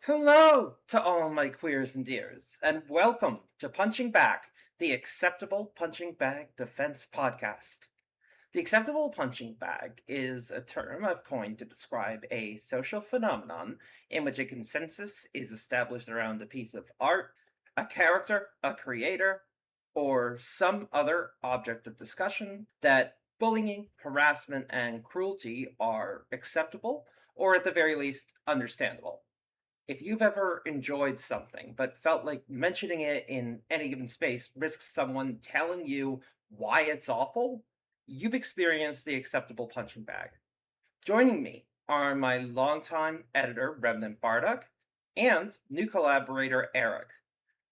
Hello to all my queers and dears, and welcome to Punching Back, the Acceptable Punching Bag Defense Podcast. The acceptable punching bag is a term I've coined to describe a social phenomenon in which a consensus is established around a piece of art, a character, a creator, or some other object of discussion that bullying, harassment, and cruelty are acceptable, or at the very least, understandable. If you've ever enjoyed something but felt like mentioning it in any given space risks someone telling you why it's awful, you've experienced the acceptable punching bag. Joining me are my longtime editor, Remnant Bardock, and new collaborator, Eric.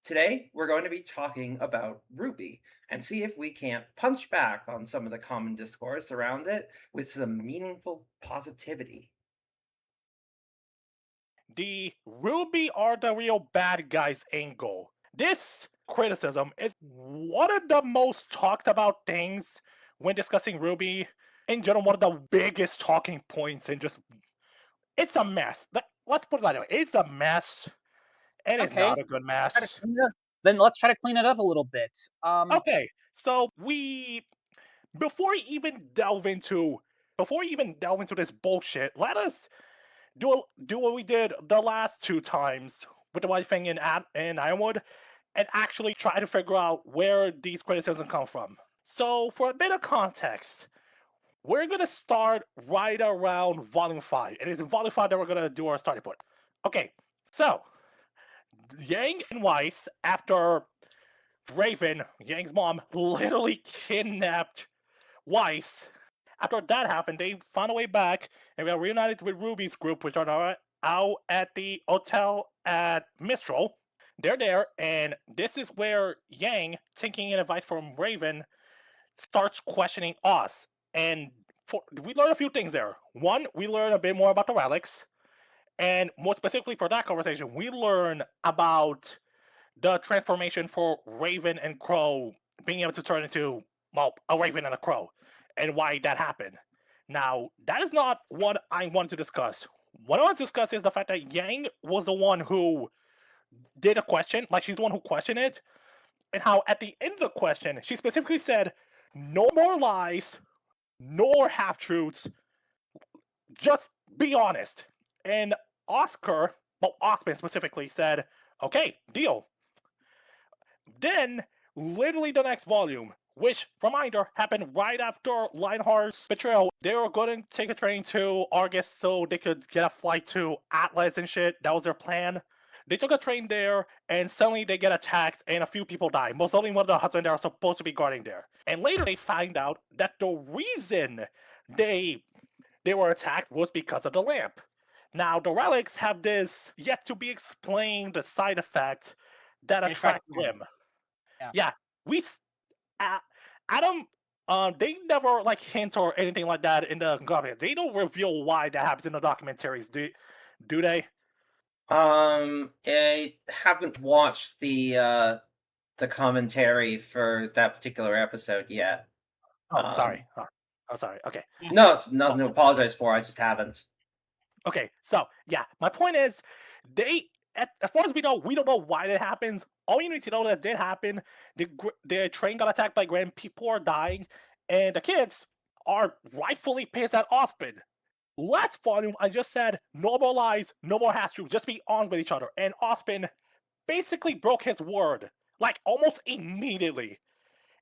Today, we're going to be talking about Rwby and see if we can't punch back on some of the common discourse around it with some meaningful positivity. The Rwby are the real bad guys angle. This criticism is one of the most talked about things when discussing Rwby. In general, one of the biggest talking points, and just it's a mess. Let's put it that way. It's a mess, and it's Okay, not a good try to mess. clean it up. Then let's try to clean it up a little bit. Okay, so we before we even delve into this bullshit, let us do what we did the last two times with the white thing in Ironwood, and actually try to figure out where these criticisms come from. So, for a bit of context, we're gonna start right around Volume 5. It is in Volume 5 that we're gonna do our starting point. Okay, so Yang and Weiss, after Raven, Yang's mom, literally kidnapped Weiss. After that happened, they found a way back and got reunited with Ruby's group, which are now out at the hotel at Mistral. They're there, and this is where Yang, taking an advice from Raven, starts questioning us. And we learn a few things there. One, we learn a bit more about the relics, and more specifically for that conversation, we learn about the transformation for Raven and Crow being able to turn into, well, a Raven and a Crow, and why that happened. Now, that is not what I wanted to discuss. What I want to discuss is the fact that Yang was the one who did a question, like she's the one who questioned it, and how at the end of the question, she specifically said, no more lies, no more half truths, just be honest. And Oscar, well, Osman specifically said, okay, deal. Then, literally the next volume, which, reminder, happened right after Lionheart's betrayal. They were going to take a train to Argus so they could get a flight to Atlas and shit. That was their plan. They took a train there, and suddenly they get attacked, and a few people die. Most only one of the husbands that are supposed to be guarding there. And later they find out that the reason they were attacked was because of the lamp. Now, the relics have this yet to be explained side effect that they attract attract them. them. Yeah. Yeah, we uh, Adam. They never like hint or anything like that in the document. They don't reveal why that happens in the documentaries. Do they? I haven't watched the commentary for that particular episode yet. Oh, sorry. Um, Oh, sorry. Okay. no, it's Well, nothing to apologize for. I just haven't. okay. So yeah, my point is, as far as we don't know why that happens. All you need to know that did happen. The train got attacked by Grand. People are dying, and the kids are rightfully pissed at Osmond. Last volume, I just said no more lies, no more half truths, just be honest with each other. And Osmond basically broke his word, like almost immediately.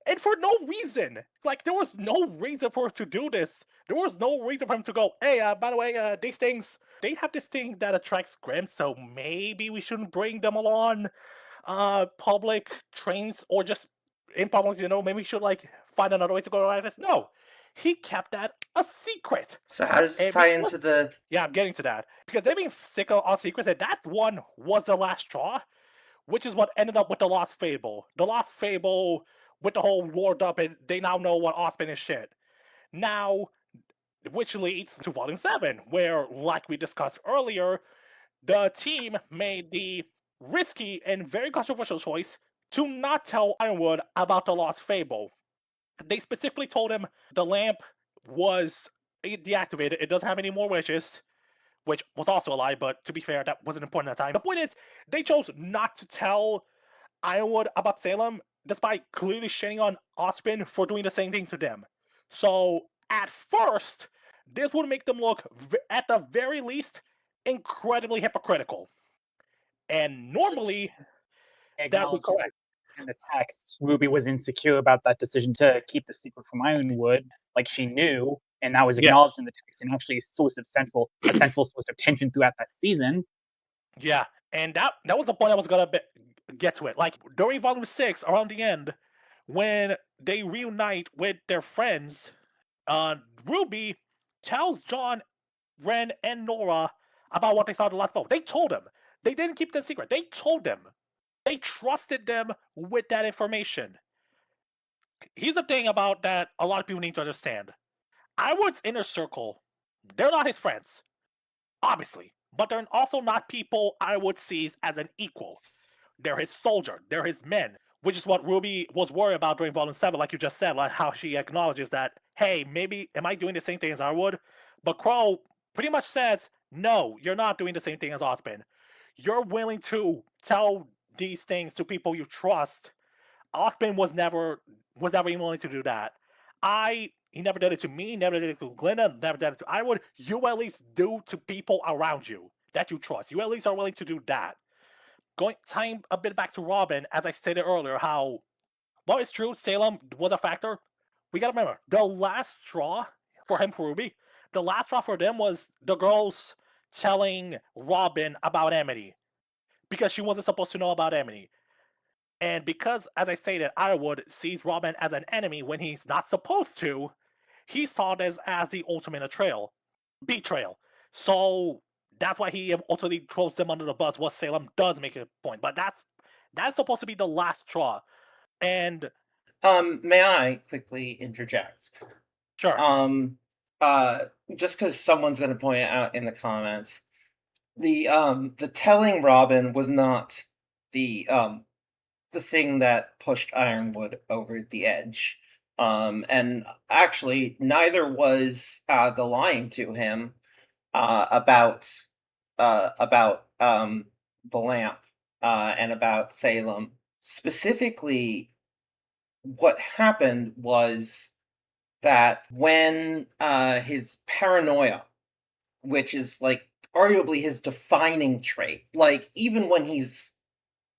And for no reason. Like, there was no reason for him to do this. There was no reason for him to go, hey, by the way, these things, they have this thing that attracts Grim, so maybe we shouldn't bring them along public trains or just in public, maybe we should, like, find another way to go around this. No. He kept that a secret. So how does this And tie because into the? yeah, I'm getting to that. Because they've been sick of secrets, and that one was the last straw, which is what ended up with the Lost Fable. The Lost Fable, with the whole warmed up, and they now know what Osman is shit. Now, which leads to Volume 7, where, like we discussed earlier, the team made the risky and very controversial choice to not tell Ironwood about the Lost Fable. They specifically told him the lamp was deactivated, it doesn't have any more wishes, which was also a lie, but to be fair, that wasn't important at the time. The point is, they chose not to tell Ironwood about Salem, despite clearly shitting on Osprey for doing the same thing to them. So, at first, this would make them look, at the very least, incredibly hypocritical. And normally, that would be Acknowledges correct. in the text, Ruby was insecure about that decision to keep the secret from Ironwood, like she knew, and that was Yeah. acknowledged in the text, and actually a central source of tension throughout that season. Yeah, and that was the point I was gonna get to it. Like during Volume 6, around the end, when they reunite with their friends, Ruby tells John, Ren, and Nora about what they saw the last vote. They told them. They didn't keep the secret. They told them. They trusted them with that information. Here's the thing about that a lot of people need to understand. Ironwood's inner circle, they're not his friends, obviously, but they're also not people Ironwood sees as an equal. They're his soldier, they're his men, which is what Ruby was worried about during Volume 7, like you just said, like how she acknowledges that, hey, maybe am I doing the same thing as Ironwood? But Crow pretty much says, no, you're not doing the same thing as Ospen. You're willing to tell these things to people you trust. Ospen was never even willing to do that. He never did it to me, never did it to Glenna, never did it to Ironwood. You at least do to people around you that you trust. You at least are willing to do that. Tying a bit back to Robin, as I stated earlier, how while it's true Salem was a factor, we gotta remember the last straw for him for Ruby, the last straw for them was the girls telling Robin about Amity because she wasn't supposed to know about Amity. And because, as I stated, Ironwood sees Robin as an enemy when he's not supposed to, he saw this as the ultimate betrayal. So that's why he ultimately throws them under the bus. What Salem does make a point, but that's supposed to be the last straw. And may I quickly interject? sure, Just because someone's going to point it out in the comments, the telling Robin was not the thing that pushed Ironwood over the edge. And actually, neither was the lying to him about the lamp and about Salem. Specifically, what happened was that when his paranoia, which is like arguably his defining trait, like even when he's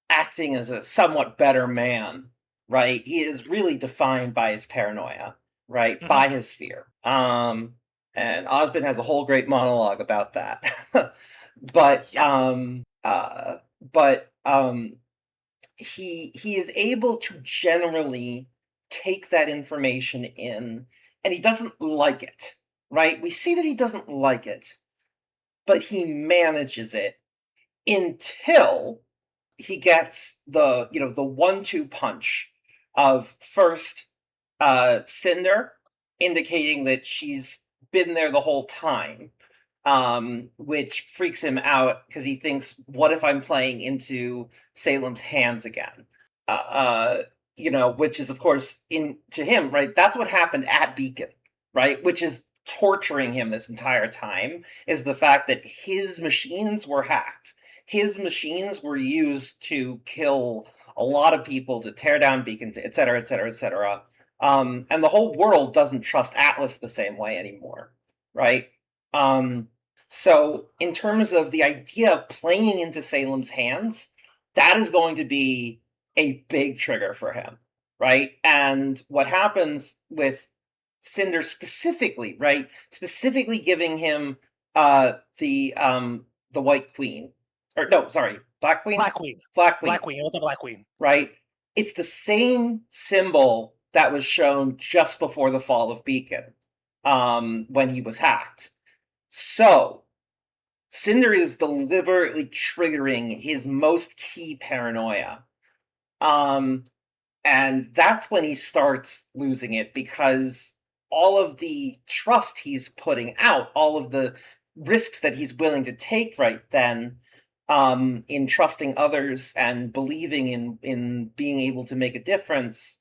acting as a somewhat better man, right? He is really defined by his paranoia, right? Mhm. By his fear. And Osmond has a whole great monologue about that. but he is able to generally take that information in, and he doesn't like it, right? We see that he doesn't like it, but he manages it until he gets the the 1-2 punch of first Cinder indicating that she's been there the whole time, which freaks him out because he thinks, what if I'm playing into Salem's hands again? Which is of course to him, right? That's what happened at Beacon, right? Which is torturing him this entire time, is the fact that his machines were hacked. His machines were used to kill a lot of people, to tear down beacons, et cetera, et cetera, et cetera. And the whole world doesn't trust Atlas the same way anymore, right? So in terms of the idea of playing into Salem's hands, that is going to be a big trigger for him, right? And what happens with Cinder specifically, right? Specifically giving him the White Queen. Or no, sorry, Black Queen? Black Queen. Black Queen. Black Queen. It was a Black Queen. Right? It's the same symbol that was shown just before the fall of Beacon, when he was hacked. So, Cinder is deliberately triggering his most key paranoia. And that's when he starts losing it, because all of the trust he's putting out, all of the risks that he's willing to take right then, in trusting others and believing in being able to make a difference,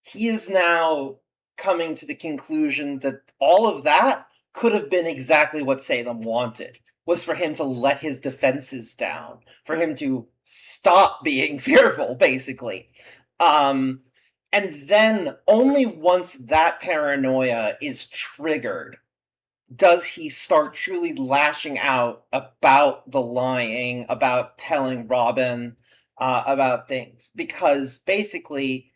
he is now coming to the conclusion that all of that could have been exactly what Salem wanted, was for him to let his defenses down, for him to stop being fearful, basically. And then only once that paranoia is triggered does he start truly lashing out about the lying, about telling Robin about things. Because basically,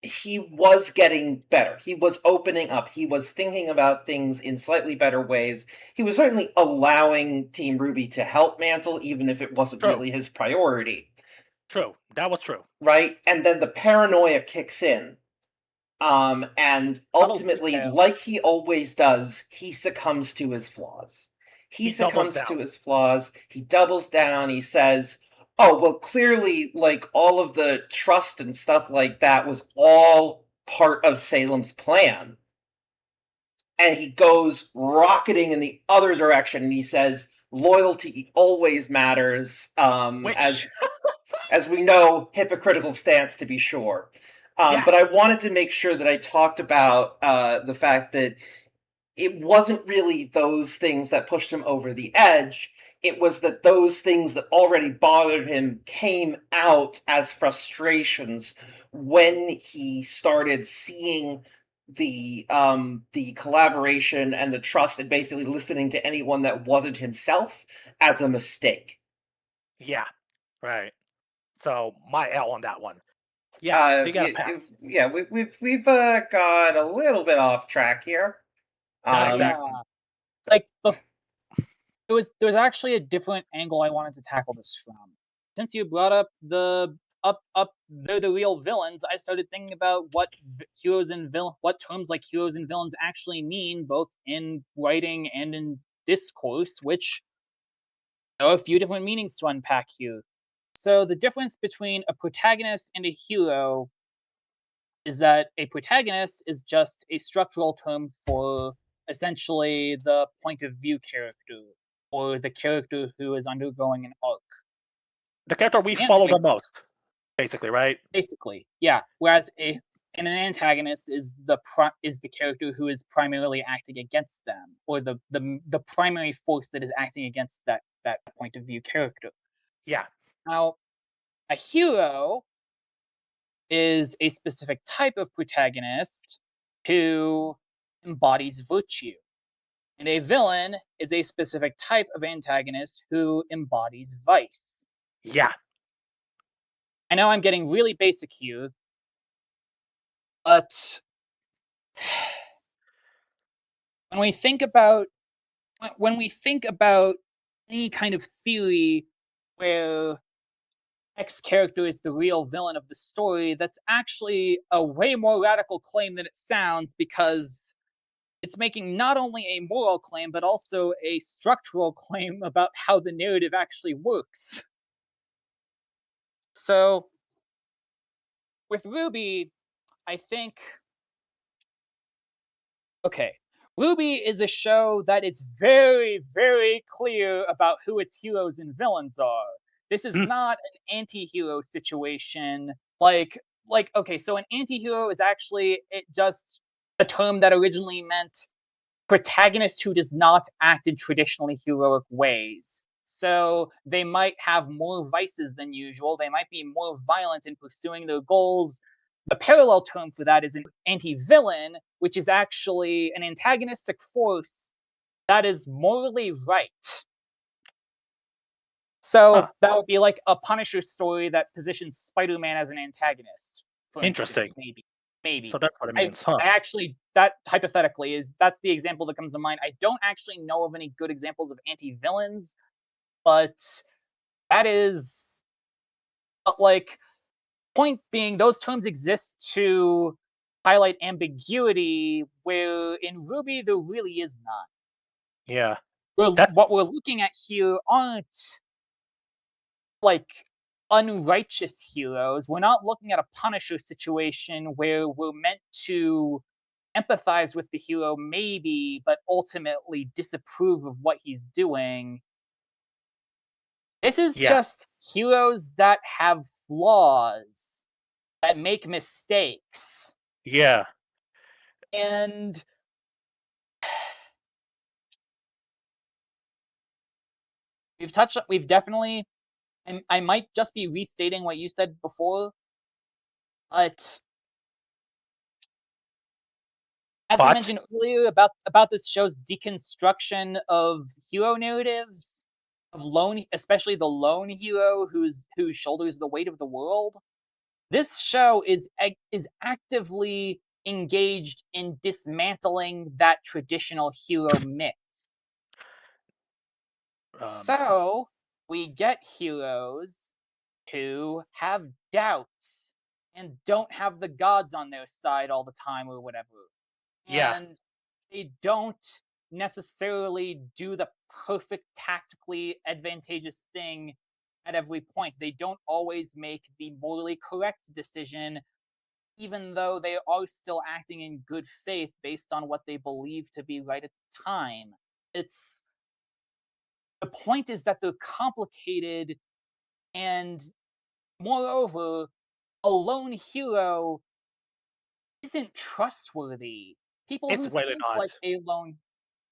he was getting better. He was opening up. He was thinking about things in slightly better ways. He was certainly allowing Team Rwby to help Mantle, even if it wasn't True. really his priority. True. That was true. Right? And then the paranoia kicks in. And ultimately, detail. like he always does, he succumbs to his flaws. He doubles succumbs to down. his flaws. He doubles down. He says, oh, well, clearly, like, all of the trust and stuff like that was all part of Salem's plan. And he goes rocketing in the other direction, and he says, loyalty always matters, Which, as we know, hypocritical stance to be sure. Yes. But I wanted to make sure that I talked about the fact that it wasn't really those things that pushed him over the edge. It was that those things that already bothered him came out as frustrations when he started seeing the collaboration and the trust and basically listening to anyone that wasn't himself as a mistake. yeah, right. So my L on that one. Yeah, they got a pass. We've got a little bit off track here. Not exactly. Like there was actually a different angle I wanted to tackle this from. Since you brought up they're the real villains, I started thinking about what what terms like heroes and villains actually mean, both in writing and in discourse, which there are a few different meanings to unpack here. So the difference between a protagonist and a hero is that a protagonist is just a structural term for essentially the point of view character, or the character who is undergoing an arc. The character we follow the most, basically, right? Basically, yeah. Whereas an antagonist is the character who is primarily acting against them, or the primary force that is acting against that point of view character. Yeah. Now, a hero is a specific type of protagonist who embodies virtue. And a villain is a specific type of antagonist who embodies vice. Yeah. I know I'm getting really basic here, but when we think about any kind of theory where X character is the real villain of the story, that's actually a way more radical claim than it sounds, because it's making not only a moral claim, but also a structural claim about how the narrative actually works. So, with Rwby, I think. Okay. Rwby is a show that is very, very clear about who its heroes and villains are. This is not an anti-hero situation. Okay, so an anti-hero is actually just a term that originally meant protagonist who does not act in traditionally heroic ways. So they might have more vices than usual. They might be more violent in pursuing their goals. The parallel term for that is an anti-villain, which is actually an antagonistic force that is morally right. So that would be like a Punisher story that positions Spider-Man as an antagonist. For Interesting. Instance, maybe. So that's what it means, I actually, that hypothetically that's the example that comes to mind. I don't actually know of any good examples of anti-villains, but that is, like, point being, those terms exist to highlight ambiguity, where in Rwby there really is none. Yeah. What we're looking at here aren't like unrighteous heroes. We're not looking at a Punisher situation where we're meant to empathize with the hero, maybe, but ultimately disapprove of what he's doing. This is just heroes that have flaws, that make mistakes. Yeah. And we've definitely, and I might just be restating what you said before, but as we mentioned earlier about this show's deconstruction of hero narratives, of lone, especially the lone hero who shoulders the weight of the world. This show is actively engaged in dismantling that traditional hero myth. So we get heroes who have doubts and don't have the gods on their side all the time or whatever. Yeah. And they don't necessarily do the perfect tactically advantageous thing at every point. They don't always make the morally correct decision, even though they are still acting in good faith based on what they believe to be right at the time. It's the point is that they're complicated, and moreover, a lone hero isn't trustworthy. People It's who really think not. like a lone,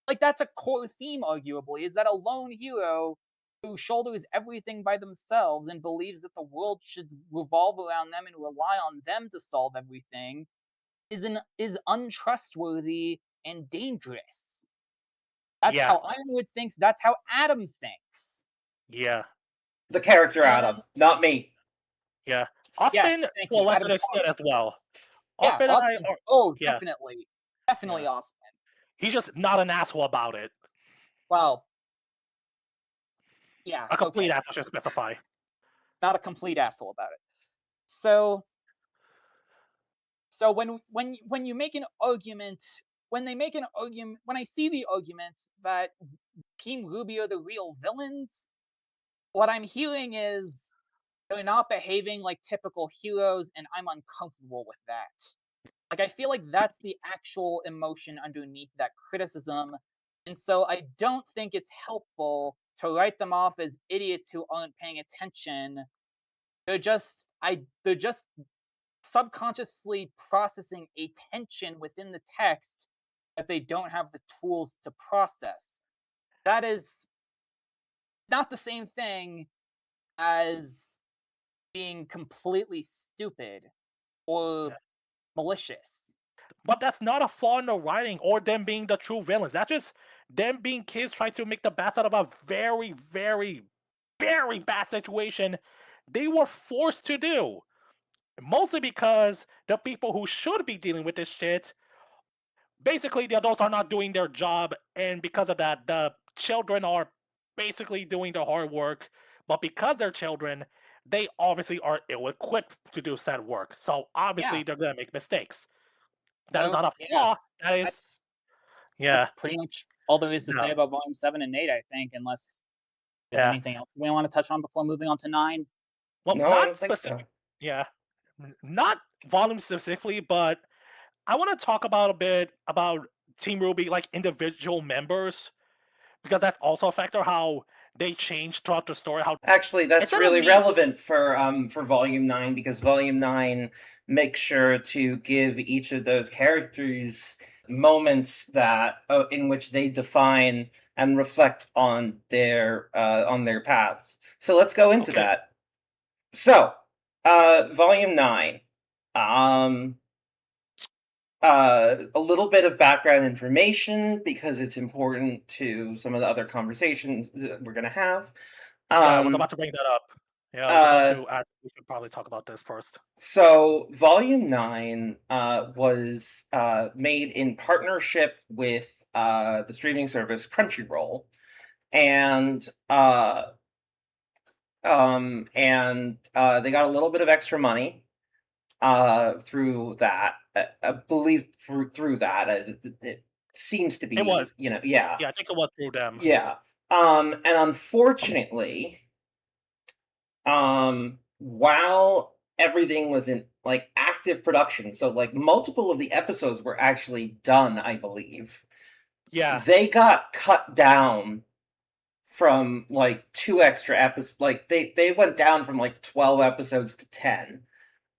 like that's a core theme arguably, is that a lone hero who shoulders everything by themselves and believes that the world should revolve around them and rely on them to solve everything is untrustworthy and dangerous. That's Yeah. how Ironwood thinks, that's how Adam thinks. Yeah. The character And Adam, not me. Yeah. Osman, yes, to thank a you, lesser Adam extent Sharp. as well. Yeah, Osman and I Austin. are. Oh, Yeah. definitely. Yeah. Definitely Austin. He's just not an asshole about it. Well, yeah, A complete okay. asshole should specify. Not a complete asshole about it. So when you make an argument, when they make an argument, when I see the argument that Team Rwby are the real villains, what I'm hearing is they're not behaving like typical heroes, and I'm uncomfortable with that. Like, I feel like that's the actual emotion underneath that criticism, and so I don't think it's helpful to write them off as idiots who aren't paying attention. They're just subconsciously processing a tension within the text that they don't have the tools to process. That is not the same thing as being completely stupid or malicious. But that's not a flaw in the writing or them being the true villains. That's just them being kids trying to make the best out of a very, very, very bad situation they were forced to do. Mostly because the people who should be dealing with this shit, basically the adults are not doing their job, and because of that, the children are basically doing the hard work. But because they're children, they obviously are ill-equipped to do said work. So obviously Yeah. they're gonna make mistakes. That is So not a yeah, flaw. That is, that's yeah, pretty much all there is to say no, about volume 7 and 8, I think, unless there's yeah. anything else we want to touch on before moving on to 9. Well, No, I not don't think so. specific. Yeah, not volume specifically, but I want to talk about a bit about Team Ruby, like individual members, because that's also a factor how they change throughout the story. How Actually, that's instead of really me, relevant for Volume 9 because Volume 9 makes sure to give each of those characters moments that in which they define and reflect on their paths. So let's go into okay, that. So, Volume 9. Um a little bit of background information because it's important to some of the other conversations that we're going to have. yeah, I was Um about to bring that up. Yeah, I was about uh to ask. We should probably talk about this first. So, Volume 9 was made in partnership with the streaming service Crunchyroll, and they got a little bit of extra money through that. I believe through that. It seems to It was, be, yeah, yeah, I think it was through them. yeah. And unfortunately, while everything was in like active production, so like multiple of the episodes were actually done, I believe, Yeah, they got cut down from like two extra episodes. Like they went down from like 12 episodes to 10.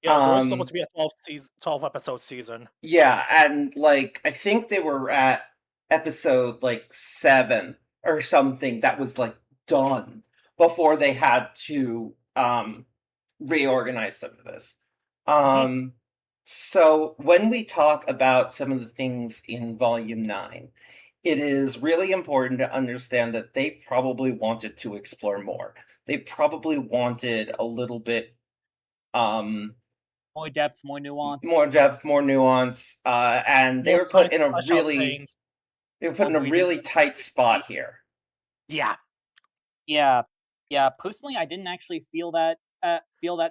yeah, it was originally supposed um to be a 12 episode season. yeah, and like I think they were at episode like 7 or something that was like done before they had to reorganize some of this. So when we talk about some of the things in Volume 9, it is really important to understand that they probably wanted to explore more. They probably wanted a little bit More depth, more nuance. more depth, more nuance, and they More were put time in to a flesh out really things. really tight spot here. Yeah. Yeah. Personally, I didn't actually feel that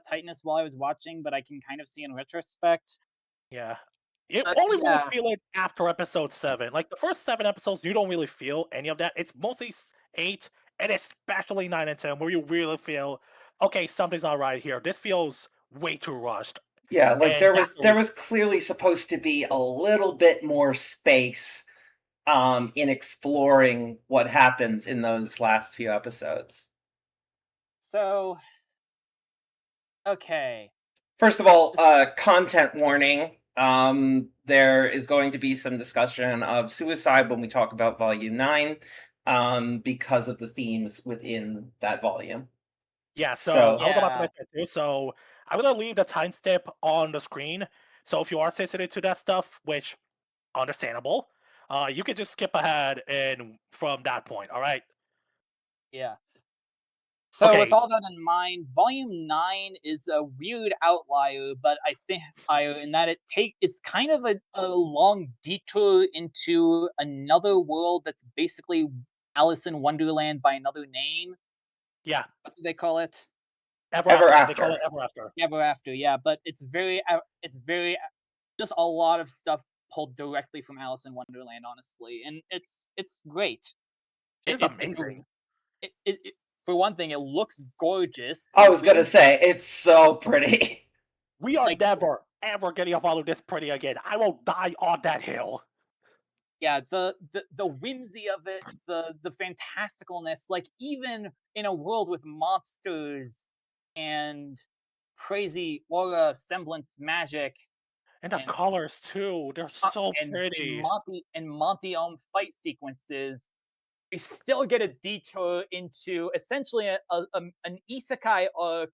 tightness while I was watching, but I can kind of see in retrospect. Yeah. You But only really yeah, feel it after episode 7. Like, the first 7 episodes, you don't really feel any of that. It's mostly 8, and especially 9 and 10, where you really feel, okay, something's not right here. This feels way too rushed. Yeah, like And that's the there reason. was clearly supposed to be a little bit more space in exploring what happens in those last few episodes. so okay. First of all, content warning. There is going to be some discussion of suicide when we talk about Volume 9, because of the themes within that volume. Yeah, so So, I was about to Yeah. mention it too. So I'm gonna leave the timestamp on the screen. So if you are sensitive to that stuff, which understandable, you can just skip ahead and from that point. All right. Yeah. So with Okay. all that in mind, Volume 9 is a weird outlier, but I think in that it's kind of a long detour into another world that's basically Alice in Wonderland by another name. Yeah. What do they call it? Ever Ever after. They call it After. ever after. Ever After, yeah, but just a lot of stuff pulled directly from Alice in Wonderland, honestly, and it's great. It is amazing. For one thing, it looks gorgeous. I was gonna say, it's so pretty. We are Like, never ever getting a follow this pretty again. I will die on that hill. yeah, the whimsy of it, the fantasticalness, like even in a world with monsters and crazy aura semblance magic And the and colors too. They're so pretty. Monty fight sequences, we still get a detour into essentially an isekai arc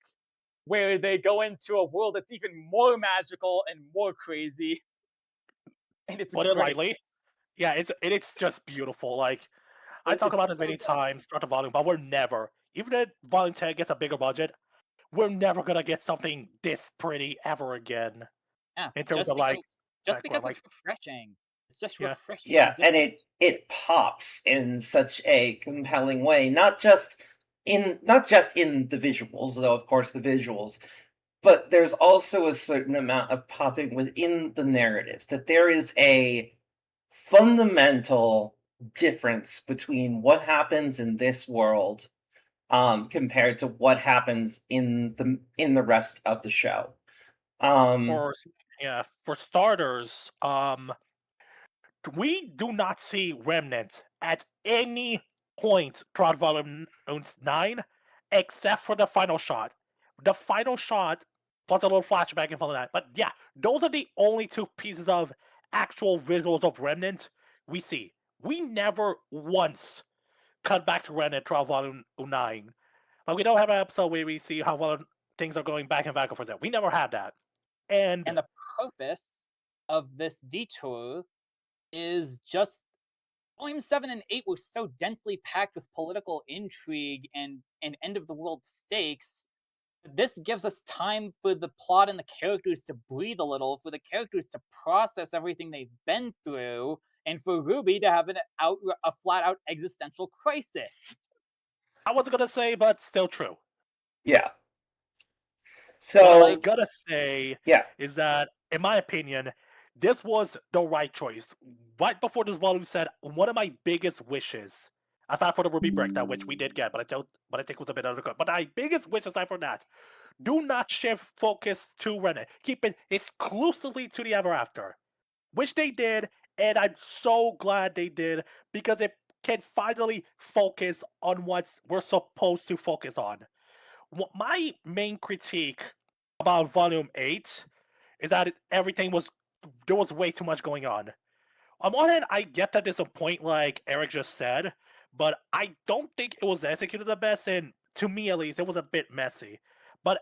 where they go into a world that's even more magical and more crazy, and it's Put it great. lightly. Yeah, it's just beautiful. Like, I talk It's about it so many good. times throughout the volume, but we're never, even if Volume 10 gets a bigger budget, we're never gonna get something this pretty ever again. Yeah, In terms of like just background, because like it's refreshing. It's just yeah, refreshingly Yeah, and different. it pops in such a compelling way, not just in the visuals, though of course the visuals, but there's also a certain amount of popping within the narratives, that there is a fundamental difference between what happens in this world, compared to what happens in the rest of the show. Um, for for starters, we do not see Remnant at any point throughout Volume 9, except for the final shot. The final shot, plus a little flashback and all of that. But yeah, those are the only two pieces of actual visuals of Remnant we see. We never once cut back to Remnant throughout Volume 9. But we don't have an episode where we see how things are going back and back and forth. We never had that. And And the purpose of this detour is just Volume 7 and 8 were so densely packed with political intrigue and end of the world stakes. This gives us time for the plot and the characters to breathe a little, for the characters to process everything they've been through, and for Ruby to have a flat out existential crisis. I wasn't gonna say, but still true. yeah. What I So, was gonna say yeah. is that, in my opinion, this was the right choice. Right before this volume said, one of my biggest wishes, aside from the Ruby breakdown, which we did get, but I think was a bit undercut. But my biggest wish aside from that, do not shift focus to Reddit. Keep it exclusively to the Ever After. Which they did, and I'm so glad they did, because it can finally focus on what we're supposed to focus on. My main critique about Volume 8 is that there was way too much going on. On one hand, I get that there's a point, like Eric just said, but I don't think it was executed the best, and to me at least, it was a bit messy. But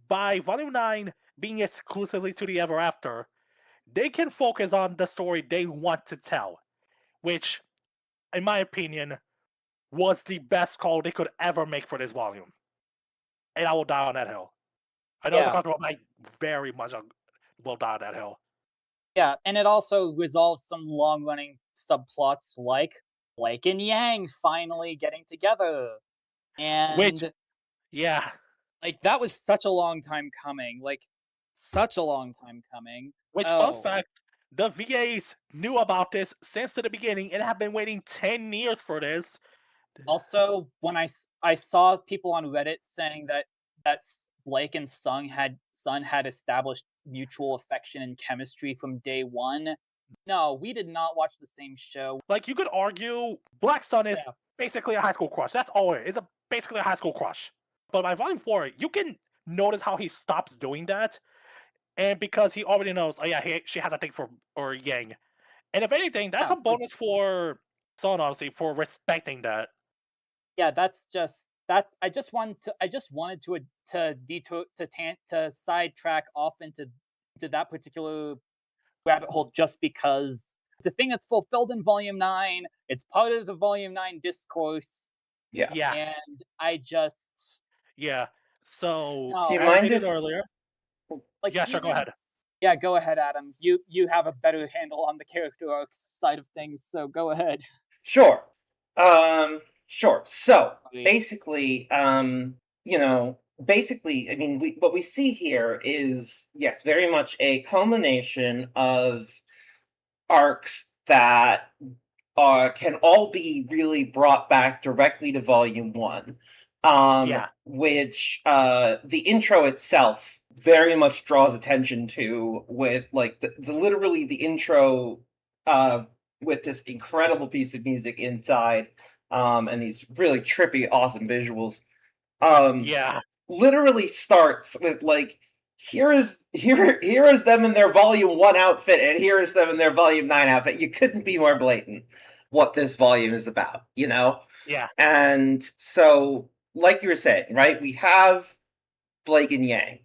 by Volume 9 being exclusively to the Ever After, they can focus on the story they want to tell, which, in my opinion, was the best call they could ever make for this volume. And I will die on that hill. I know it's a Yeah. controversial, but I very much will die on that hill. Yeah, and it also resolves some long-running subplots like Blake and Yang finally getting together. Which, And yeah. like that was such a long time coming. Like such a long time coming. Which, fun fact, the VAs knew about this since the beginning and have been waiting 10 years for this. Also, when I saw people on Reddit saying that Blake and Sun had established mutual affection and chemistry from day one. No, we did not watch the same show. Like, you could argue Black Sun is Yeah. basically a high school crush. That's all it is. It's basically a high school crush. But by Volume 4, you can notice how he stops doing that. And because he already knows, oh yeah, she has a thing for or Yang. And if anything, that's Yeah, a bonus for Sun, honestly, for respecting that. Yeah, that's just that. I just wanted to detour to sidetrack off into that particular rabbit hole just because it's a thing that's fulfilled in Volume 9. It's part of the Volume 9 discourse. Yeah. Yeah. And I just Yeah. So, No. Do you as mind stated if earlier, like yeah, sure, go ahead. Yeah, go ahead, Adam. You have a better handle on the character arcs side of things, so go ahead. Sure. Sure. So Sorry. basically, basically, I mean, what we see here is, yes, very much a culmination of arcs that can all be really brought back directly to Volume 1. Yeah. Which the intro itself very much draws attention to, with like the literally the intro with this incredible piece of music inside, and these really trippy, awesome visuals. Yeah. Literally starts with like, here is them in their Volume 1 outfit, and here is them in their Volume 9 outfit. You couldn't be more blatant what this volume is about, you know? Yeah. And so, like you were saying, right? We have Blake and Yang.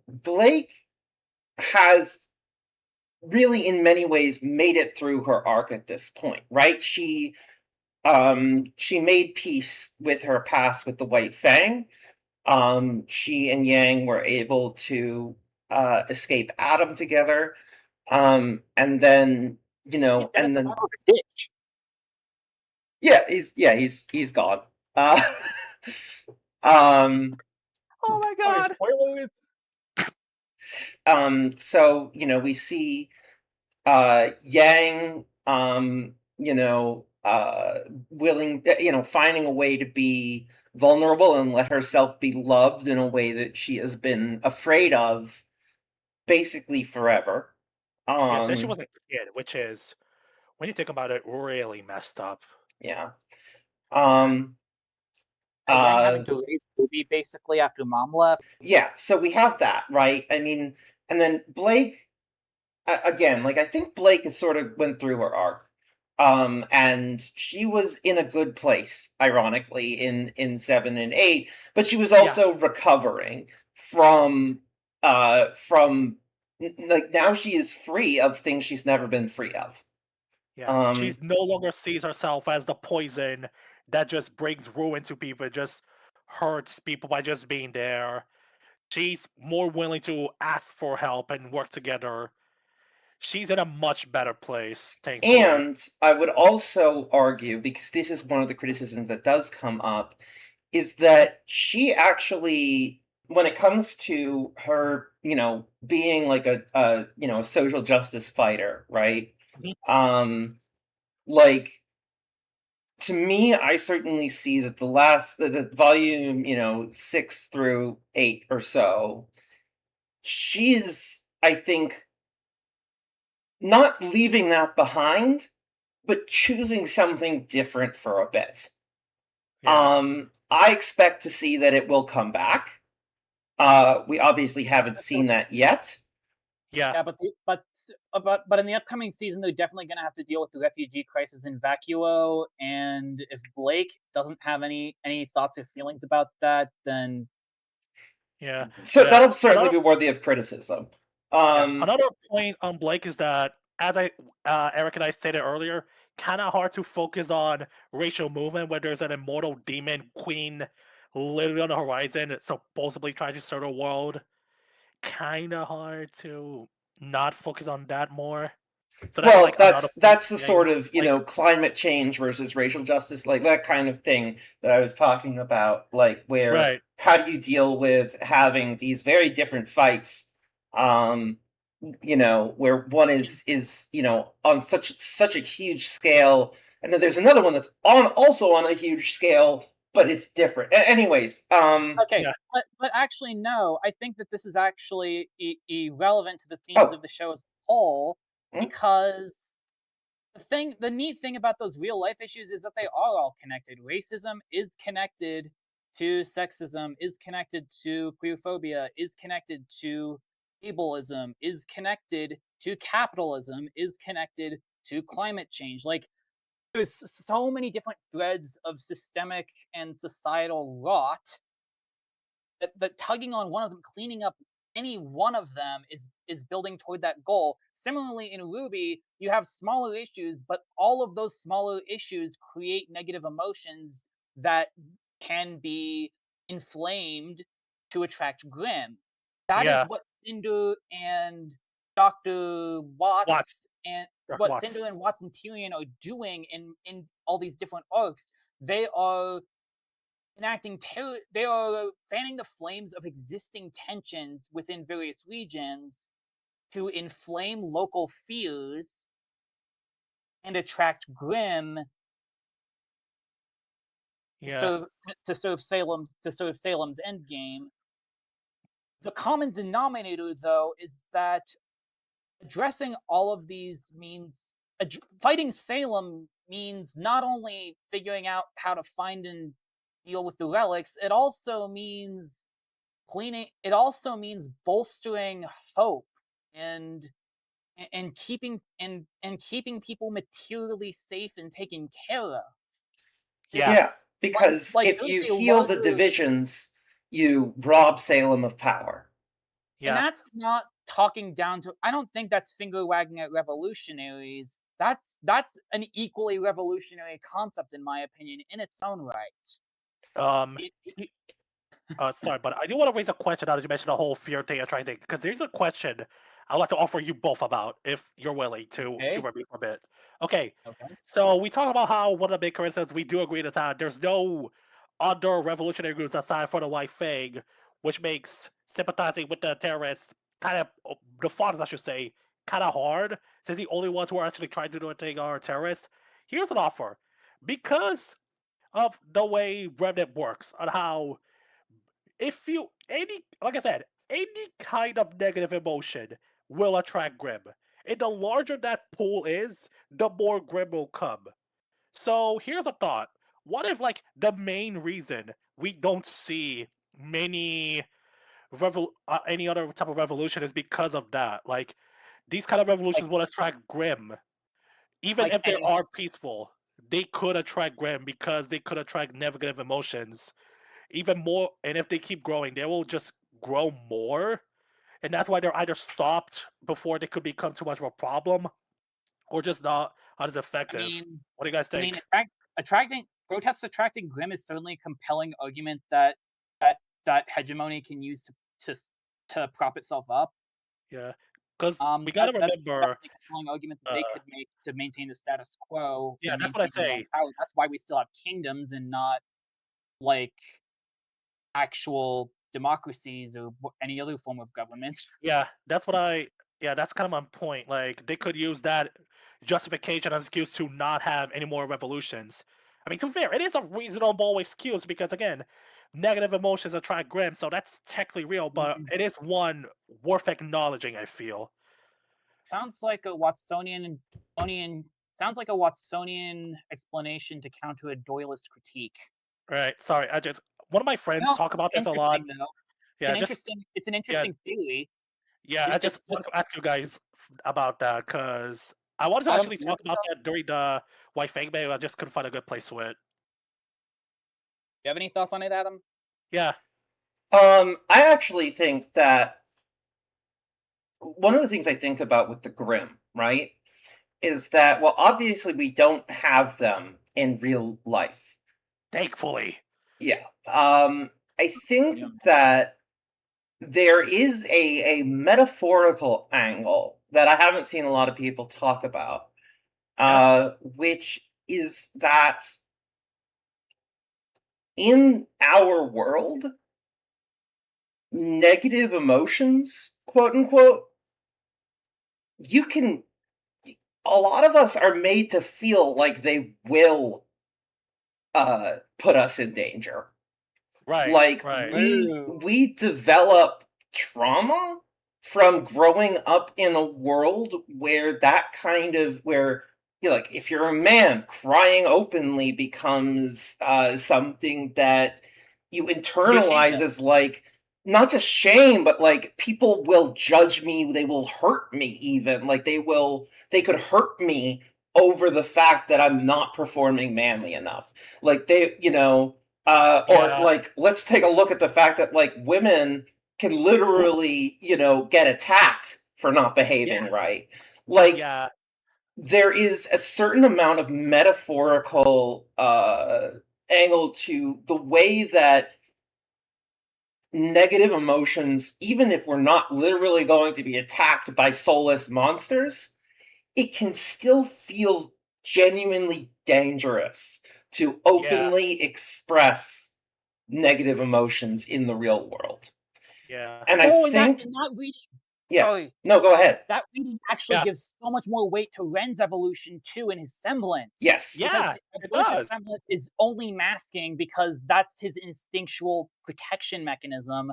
Blake has really, in many ways, made it through her arc at this point, right? She made peace with her past with the White Fang. She and Yang were able to escape Adam together. And then, and then ditch. yeah, he's gone. Um, Oh my god. so we see Yang, willing, finding a way to be vulnerable and let herself be loved in a way that she has been afraid of basically forever. Yeah, since she was a kid, which is, when you think about it, really messed up. Yeah. Yang having to raise Rwby basically after mom left. Yeah, so we have that, right? I mean, and then Blake, again, like I think Blake has sort of went through her arc. And she was in a good place, ironically, in 7 and 8, but she was also recovering from like, now she is free of things she's never been free of. Yeah, she's no longer sees herself as the poison that just brings ruin to people, just hurts people by just being there. She's more willing to ask for help and work together. She's in a much better place, thankfully. And I would also argue, because this is one of the criticisms that does come up, is that she actually, when it comes to her, being like a social justice fighter, right? Mhm. Like, to me, I certainly see that the volume, 6 through 8 or so, she's, I think, not leaving that behind, but choosing something different for a bit. Yeah. I expect to see that it will come back. We obviously haven't seen that yet. Yeah, Yeah, but in the upcoming season, they're definitely going to have to deal with the refugee crisis in Vacuo, and if Blake doesn't have any thoughts or feelings about that, then yeah, So yeah. that'll certainly Another be worthy of criticism. Yeah, Um, another point on Blake is that, as Eric and I stated earlier, kind of hard to focus on racial movement when there's an immortal demon queen literally on the horizon, supposedly trying to start a world. Kind of hard to not focus on that more. So that's well, like another point. that's the Yeah, sort of like climate change versus racial justice, like that kind of thing that I was talking about, like where right. how do you deal with having these very different fights, um, where one is on such a huge scale, and then there's another one that's on also on a huge scale, but it's different. Anyways, okay. Yeah, But actually, no. I think that this is actually irrelevant to the themes oh, of the show as a whole, mm, because the neat thing about those real life issues is that they are all connected. Racism is connected to sexism, is connected to queerphobia, is connected to ableism, is connected to capitalism, is connected to climate change. Like, there's so many different threads of systemic and societal rot that tugging on one of them, cleaning up any one of them is building toward that goal. Similarly, in Rwby, you have smaller issues, but all of those smaller issues create negative emotions that can be inflamed to attract Grimm. That is yeah. what Cinder and Dr. Watts and Dr. what Watts. Cinder and Watts and Tyrion are doing in all these different arcs. They are enacting terror. They are fanning the flames of existing tensions within various regions to inflame local fears and attract Grimm Yeah, to serve Salem's endgame. The common denominator, though, is that addressing all of these means fighting Salem means not only figuring out how to find and deal with the relics, it also means bolstering hope and and keeping people materially safe and taken care of. yeah, yeah, It's because if there's you a heal the larger, divisions, you rob Salem of power. and yeah. that's not talking down to. I don't think that's finger wagging at revolutionaries. That's an equally revolutionary concept, in my opinion, in its own right. Um, It, he- sorry, but I do want to raise a question now that you mentioned the whole fear thing and trying thing, because there's a question I'd like to offer you both about, if you're willing to okay, humor me for a bit. Okay, okay, so we talked about how one of the big coincidences we do agree that there's no other revolutionary groups aside from the White Fang, which makes sympathizing with the terrorists kind of the fathers, I should say, kind of hard, since the only ones who are actually trying to do anything are terrorists. Here's an offer, because of the way Remnant works, on how if you any like I said, any kind of negative emotion will attract Grim. And the larger that pool is, the more Grim will come. So here's a thought. What if like the main reason we don't see many any other type of revolution is because of that? Like these kind of like revolutions will attract Grim. Even like if they any are peaceful, they could attract Grim because they could attract negative emotions even more, and if they keep growing they will just grow more, and that's why they're either stopped before they could become too much of a problem or just not as I effective. mean, What do you guys I mean, think? attracting protests attracting Grimm is certainly a compelling argument that hegemony can use to prop itself up. Yeah, because we gotta That's remember, definitely a compelling argument that they uh could make to maintain the status quo yeah, and that's what I maintain their own say. power. That's why we still have kingdoms and not like actual democracies or any other form of government. Yeah, that's what I yeah, that's kind of my point. Like they could use that justification as excuse to not have any more revolutions. I mean, to be fair, it is a reasonable excuse because again, negative emotions attract Grim, so that's technically real, but Mm, it is one worth acknowledging, I feel. sounds like a Watsonian sounds like a Watsonian explanation to counter a Doyleist critique. Right. Sorry, I just one of my friends No, talk about it's this a lot. interesting though. Yeah, just It's an yeah, interesting theory. Yeah, I just wanted to ask you guys about that because I wanted to Adam, actually talk about that during the White Fang Bay, but I just couldn't find a good place to it. you have any thoughts on it, Adam? Yeah, I actually think that one of the things I think about with the Grimm, right, is that, well, obviously we don't have them in real life. thankfully. Yeah. I think that there is a metaphorical angle that I haven't seen a lot of people talk about, which is that in our world, negative emotions, quote unquote, you can, a lot of us are made to feel like they will put us in danger. Right, Like right. we develop trauma from growing up in a world where that kind of where like if you're a man, crying openly becomes something that you internalize as like not just shame, but like people will judge me, they will hurt me even. Like they could hurt me over the fact that I'm not performing manly enough. Like they, or Yeah. like let's take a look at the fact that like women can literally, get attacked for not behaving right. Like Yeah, there is a certain amount of metaphorical angle to the way that negative emotions, even if we're not literally going to be attacked by soulless monsters, it can still feel genuinely dangerous to openly express negative emotions in the real world. yeah. And I think, in that reading, yeah, sorry, no, go ahead. that reading actually Yeah. gives so much more weight to Ren's evolution too in his semblance. Yes. Because Yeah, at it first his does. semblance is only masking because that's his instinctual protection mechanism.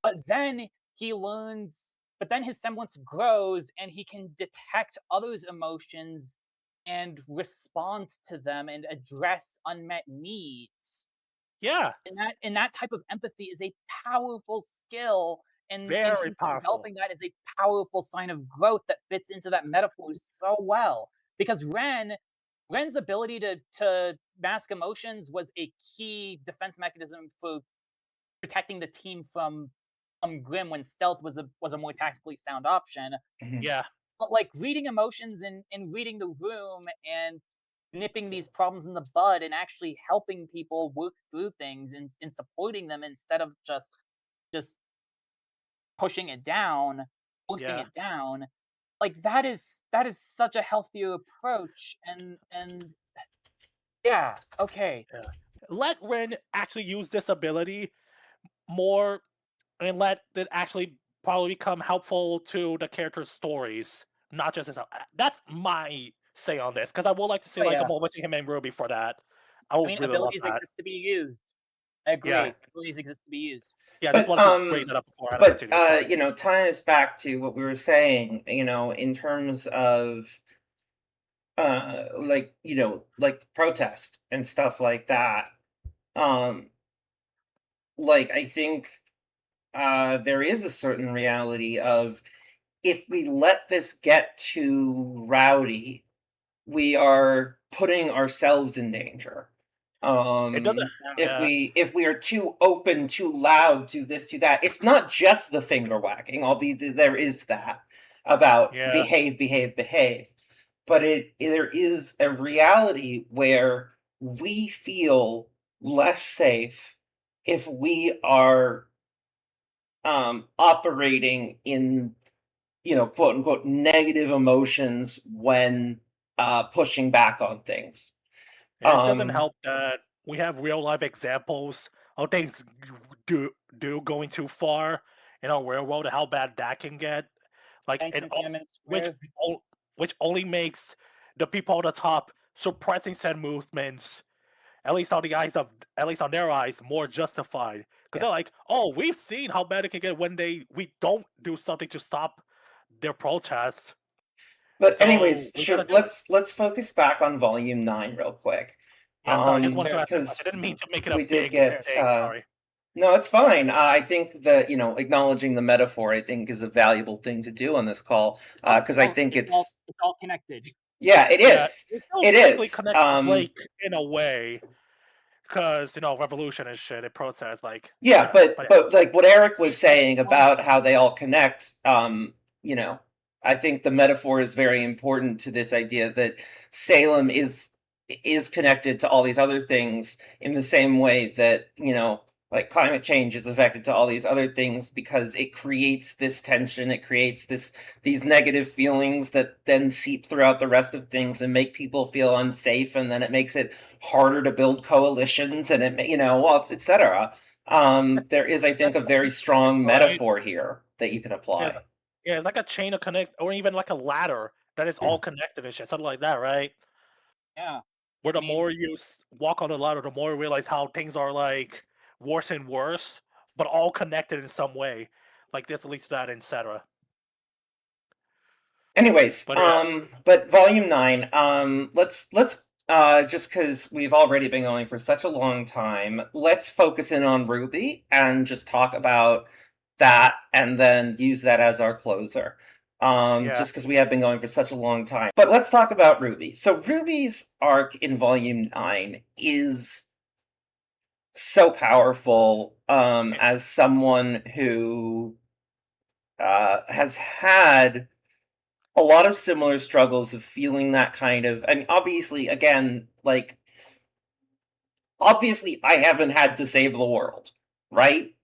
But then he learns, but then his semblance grows and he can detect others' emotions and respond to them and address unmet needs. Yeah, And that type of empathy is a powerful skill, and very him powerful. developing that is a powerful sign of growth that fits into that metaphor so well. Because Ren's ability to mask emotions was a key defense mechanism for protecting the team from Grimm when stealth was a more tactically sound option. Mhm. Yeah, But like reading emotions and reading the room and nipping these problems in the bud and actually helping people work through things and supporting them instead of just pushing it down, forcing yeah. it down, like that is such a healthier approach. And yeah, okay. Let Ren actually use this ability more and let it actually probably become helpful to the character's stories, not just his own. That's my say on this, because I would like to see Oh like a yeah. moment to him and Ruby for that. I I would mean, really love abilities that. exist to be used. I Yeah, agree. Abilities exist to be used. yeah. Just But wanted to bring that up before Adam continues. Sorry. tying us back to what we were saying, in terms of like, like protest and stuff like that. Um like I think there is a certain reality of if we let this get too rowdy, we are putting ourselves in danger. It doesn't. Yeah, If we are too open, too loud, too this, too that, it's not just the finger whacking, albeit there is that about yeah, behave, behave, behave. But there is a reality where we feel less safe if we are operating in quote unquote negative emotions when pushing back on things. it doesn't Um, help that we have real life examples of things do going too far in our real world and how bad that can get. Like Thanks it in also, Tiananmen which Square. which only makes the people on the top suppressing said movements, at least on the eyes of at least on their eyes, more justified. Because yeah. they're like, oh, we've seen how bad it can get when we don't do something to stop their protests. But So anyways, we gotta sure. do it. Let's focus back on Volume 9 real quick. Yeah, sorry, just wanted to Sure. ask that question. Because I didn't mean to make it a we did big get thing. Sorry. No, it's fine. I think that, acknowledging the metaphor, I think, is a valuable thing to do on this call, because I think It's all connected. yeah, it Yeah, is. it still It technically is. connects to Blake in a way, because revolution and shit. It process like Yeah, but but like what Eric was It's like saying about how they all connect, you know, I think the metaphor is very important to this idea that Salem is connected to all these other things in the same way that, like climate change is affected to all these other things because it creates this tension, it creates these negative feelings that then seep throughout the rest of things and make people feel unsafe, and then it makes it harder to build coalitions, and etc. There is, I think, that's a very strong right. metaphor here that you can Yeah, apply. yeah, it's like a chain of connect, or even like a ladder that is all connected and shit, something like that, right? Yeah. Where I the mean, more you walk on the ladder, the more you realize how things are like worse and worse, but all connected in some way. Like this leads to that, etc. Anyways, But yeah, but volume 9, let's just because we've already been going for such a long time, let's focus in on Ruby and just talk about that and then use that as our closer. yeah, Just because we have been going for such a long time. But let's talk about Ruby. So Ruby's arc in volume 9 is so powerful, as someone who has had a lot of similar struggles of feeling that kind of. I mean, obviously, again, like, obviously, I haven't had to save the world, right?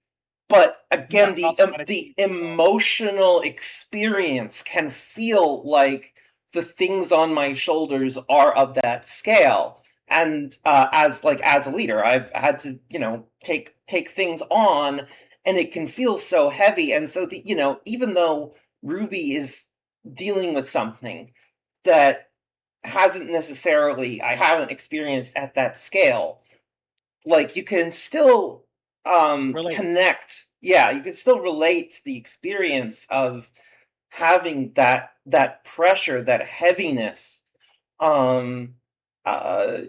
But no, again, not somebody the to people. emotional experience can feel like the things on my shoulders are of that scale. And as a leader, I've had to take things on, and it can feel so heavy. And so even though Ruby is dealing with something that hasn't necessarily I haven't experienced at that scale, like, you can still relate. connect. Yeah, you can still relate to the experience of having that pressure, that heaviness. um I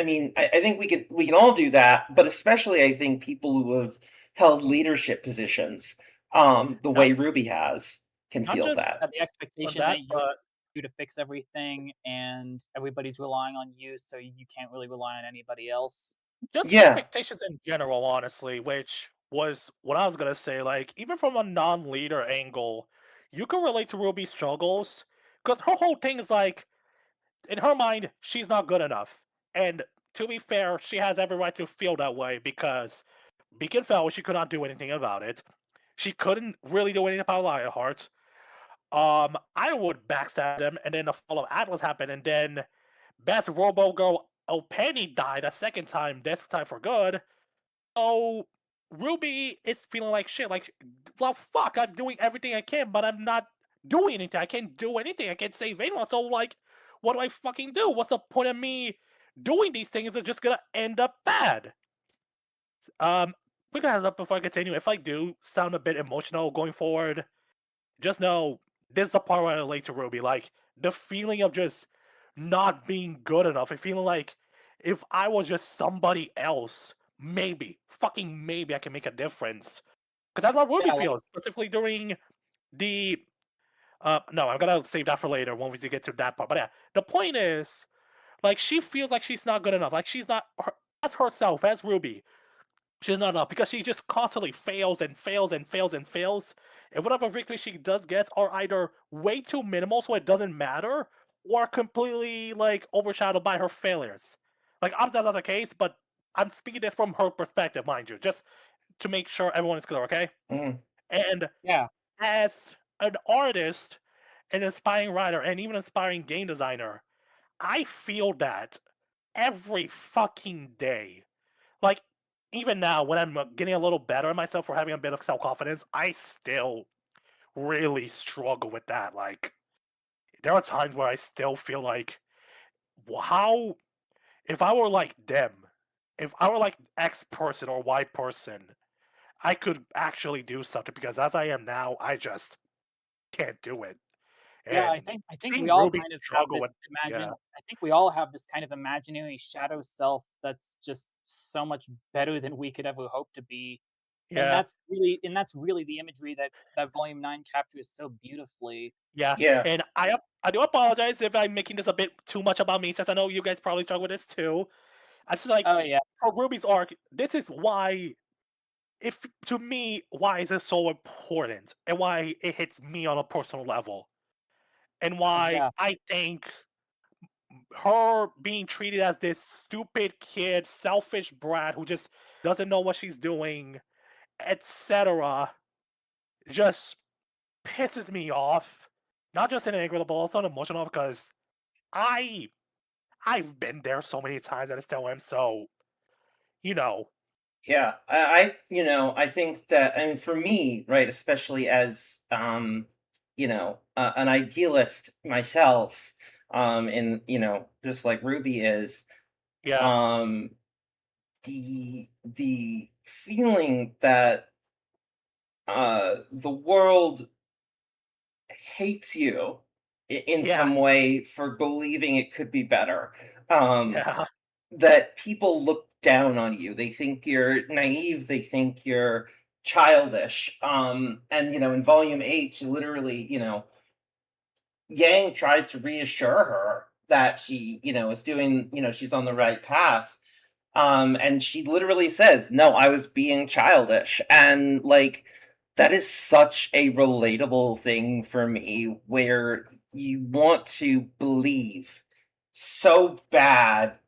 mean, I think we can all do that, but especially I think people who have held leadership positions, the Not way Ruby has, can not feel just that. The on expectation that, that you're but you to fix everything and everybody's relying on you, so you can't really rely on anybody else. just Yeah. expectations in general, honestly, which was what I was gonna say. Like, even from a non-leader angle, you can relate to Ruby's struggles because her whole thing is like, in her mind, she's not good enough. And to be fair, she has every right to feel that way because Beacon fell, she could not do anything about it. She couldn't really do anything about Lionheart. I would backstab them, and then the fall of Atlas happened, and then Best Robo Girl Penny died a second time, this time for good. So Ruby is feeling like shit. Like, well, fuck, I'm doing everything I can, but I'm not doing anything. I can't do anything. I can't save anyone. So, like, what do I fucking do? What's the point of me doing these things? They're just gonna end up bad. Um, quick heads up before I continue. If I do sound a bit emotional going forward, just know this is the part where I relate to Ruby. Like, the feeling of just not being good enough and feeling like if I was just somebody else, maybe, fucking maybe I can make a difference. Because that's what Ruby Yeah, like feels, specifically during the. No, I'm gonna save that for later when we get to that part. But yeah, the point is, like, she feels like she's not good enough. Like, she's not, as herself, as Ruby. She's not enough because she just constantly fails and fails and fails and fails. And whatever victory she does get are either way too minimal so it doesn't matter, or completely like overshadowed by her failures. Like, obviously that's not the case, but I'm speaking this from her perspective, mind you, just to make sure everyone is clear, okay? Mhm. And yeah, as an artist, an aspiring writer, and even aspiring game designer, I feel that every fucking day. Like, even now, when I'm getting a little better at myself for having a bit of self confidence, I still really struggle with that. Like, there are times where I still feel like, how, if I were like them, if I were like X person or Y person, I could actually do something because as I am now, I just can't do it. Yeah, And I think seeing we all Ruby kind of have struggle this with, yeah, I think we all have this kind of imaginary shadow self that's just so much better than we could ever hope to be. yeah, And that's really the imagery that Volume 9 captures so beautifully. yeah. Yeah. And I do apologize if I'm making this a bit too much about me, since I know you guys probably struggle with this too. I just like Oh yeah. for Ruby's arc, this is why, if to me, why is this so important and why it hits me on a personal level, and why Yeah. I think her being treated as this stupid kid, selfish brat who just doesn't know what she's doing, etc., just pisses me off. Not just in an angry, but also emotional, because I I've been there so many times and I still am. So you know, Yeah, I think that, I mean, for me, right, especially as, an idealist myself, and just like Ruby is, yeah, um, the feeling that the world hates you in yeah, some way for believing it could be better. Um, yeah, that people look down on you. They think you're naive. They think you're childish. And in Volume 8, she literally, Yang tries to reassure her that she, is doing, she's on the right path. And she literally says, "No, I was being childish." And like that is such a relatable thing for me, where you want to believe so bad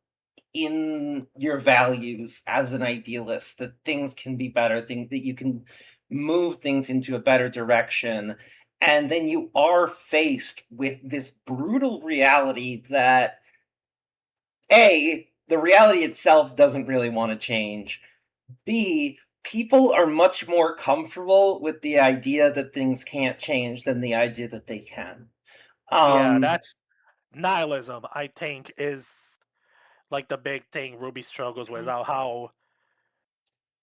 in your values as an idealist that things can be better, that you can move things into a better direction. And then you are faced with this brutal reality that the reality itself doesn't really want to change. B, people are much more comfortable with the idea that things can't change than the idea that they can. yeah. Um, That's nihilism. I think is like the big thing Ruby struggles with. How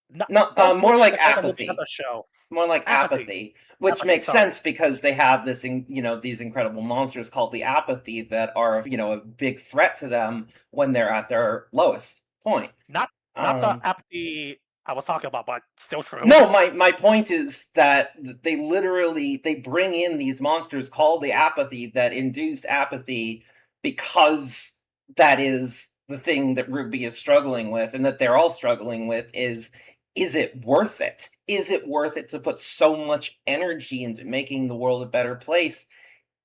not not both more like as a movie as apathy. a show. More like Apathy, apathy, which apathy. makes Sorry, sense because they have these incredible monsters called the apathy that are, a big threat to them when they're at their lowest point. not the Um, apathy I was talking about, but still true. No, my point is that they bring in these monsters called the apathy that induce apathy because that is the thing that Ruby is struggling with, and that they're all struggling with is it worth it? Is it worth it to put so much energy into making the world a better place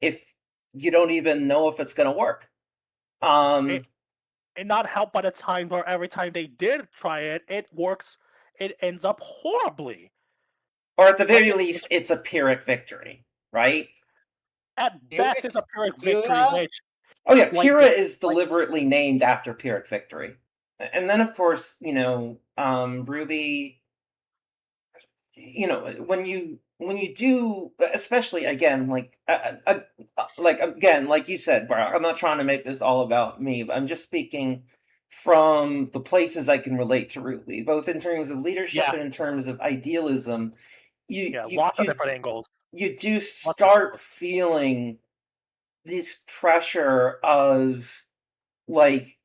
if you don't even know if it's going to work? It, Um and not helped by the time where every time they did try it, it works. It ends up horribly. or at the Like very least it's a Pyrrhic victory, right? at best, Eric, it's a Pyrrhic victory, Kira, which Oh yeah, slight Pyrrha diff is slight deliberately named after Pyrrhic victory. And then of course, Ruby, when you do, especially again, like again, like you said, Brock, I'm not trying to make this all about me, but I'm just speaking from the places I can relate to Ruby, both in terms of leadership yeah, and in terms of idealism. You yeah, you lots of you different angles. you do Lots of start angles. feeling this pressure of like,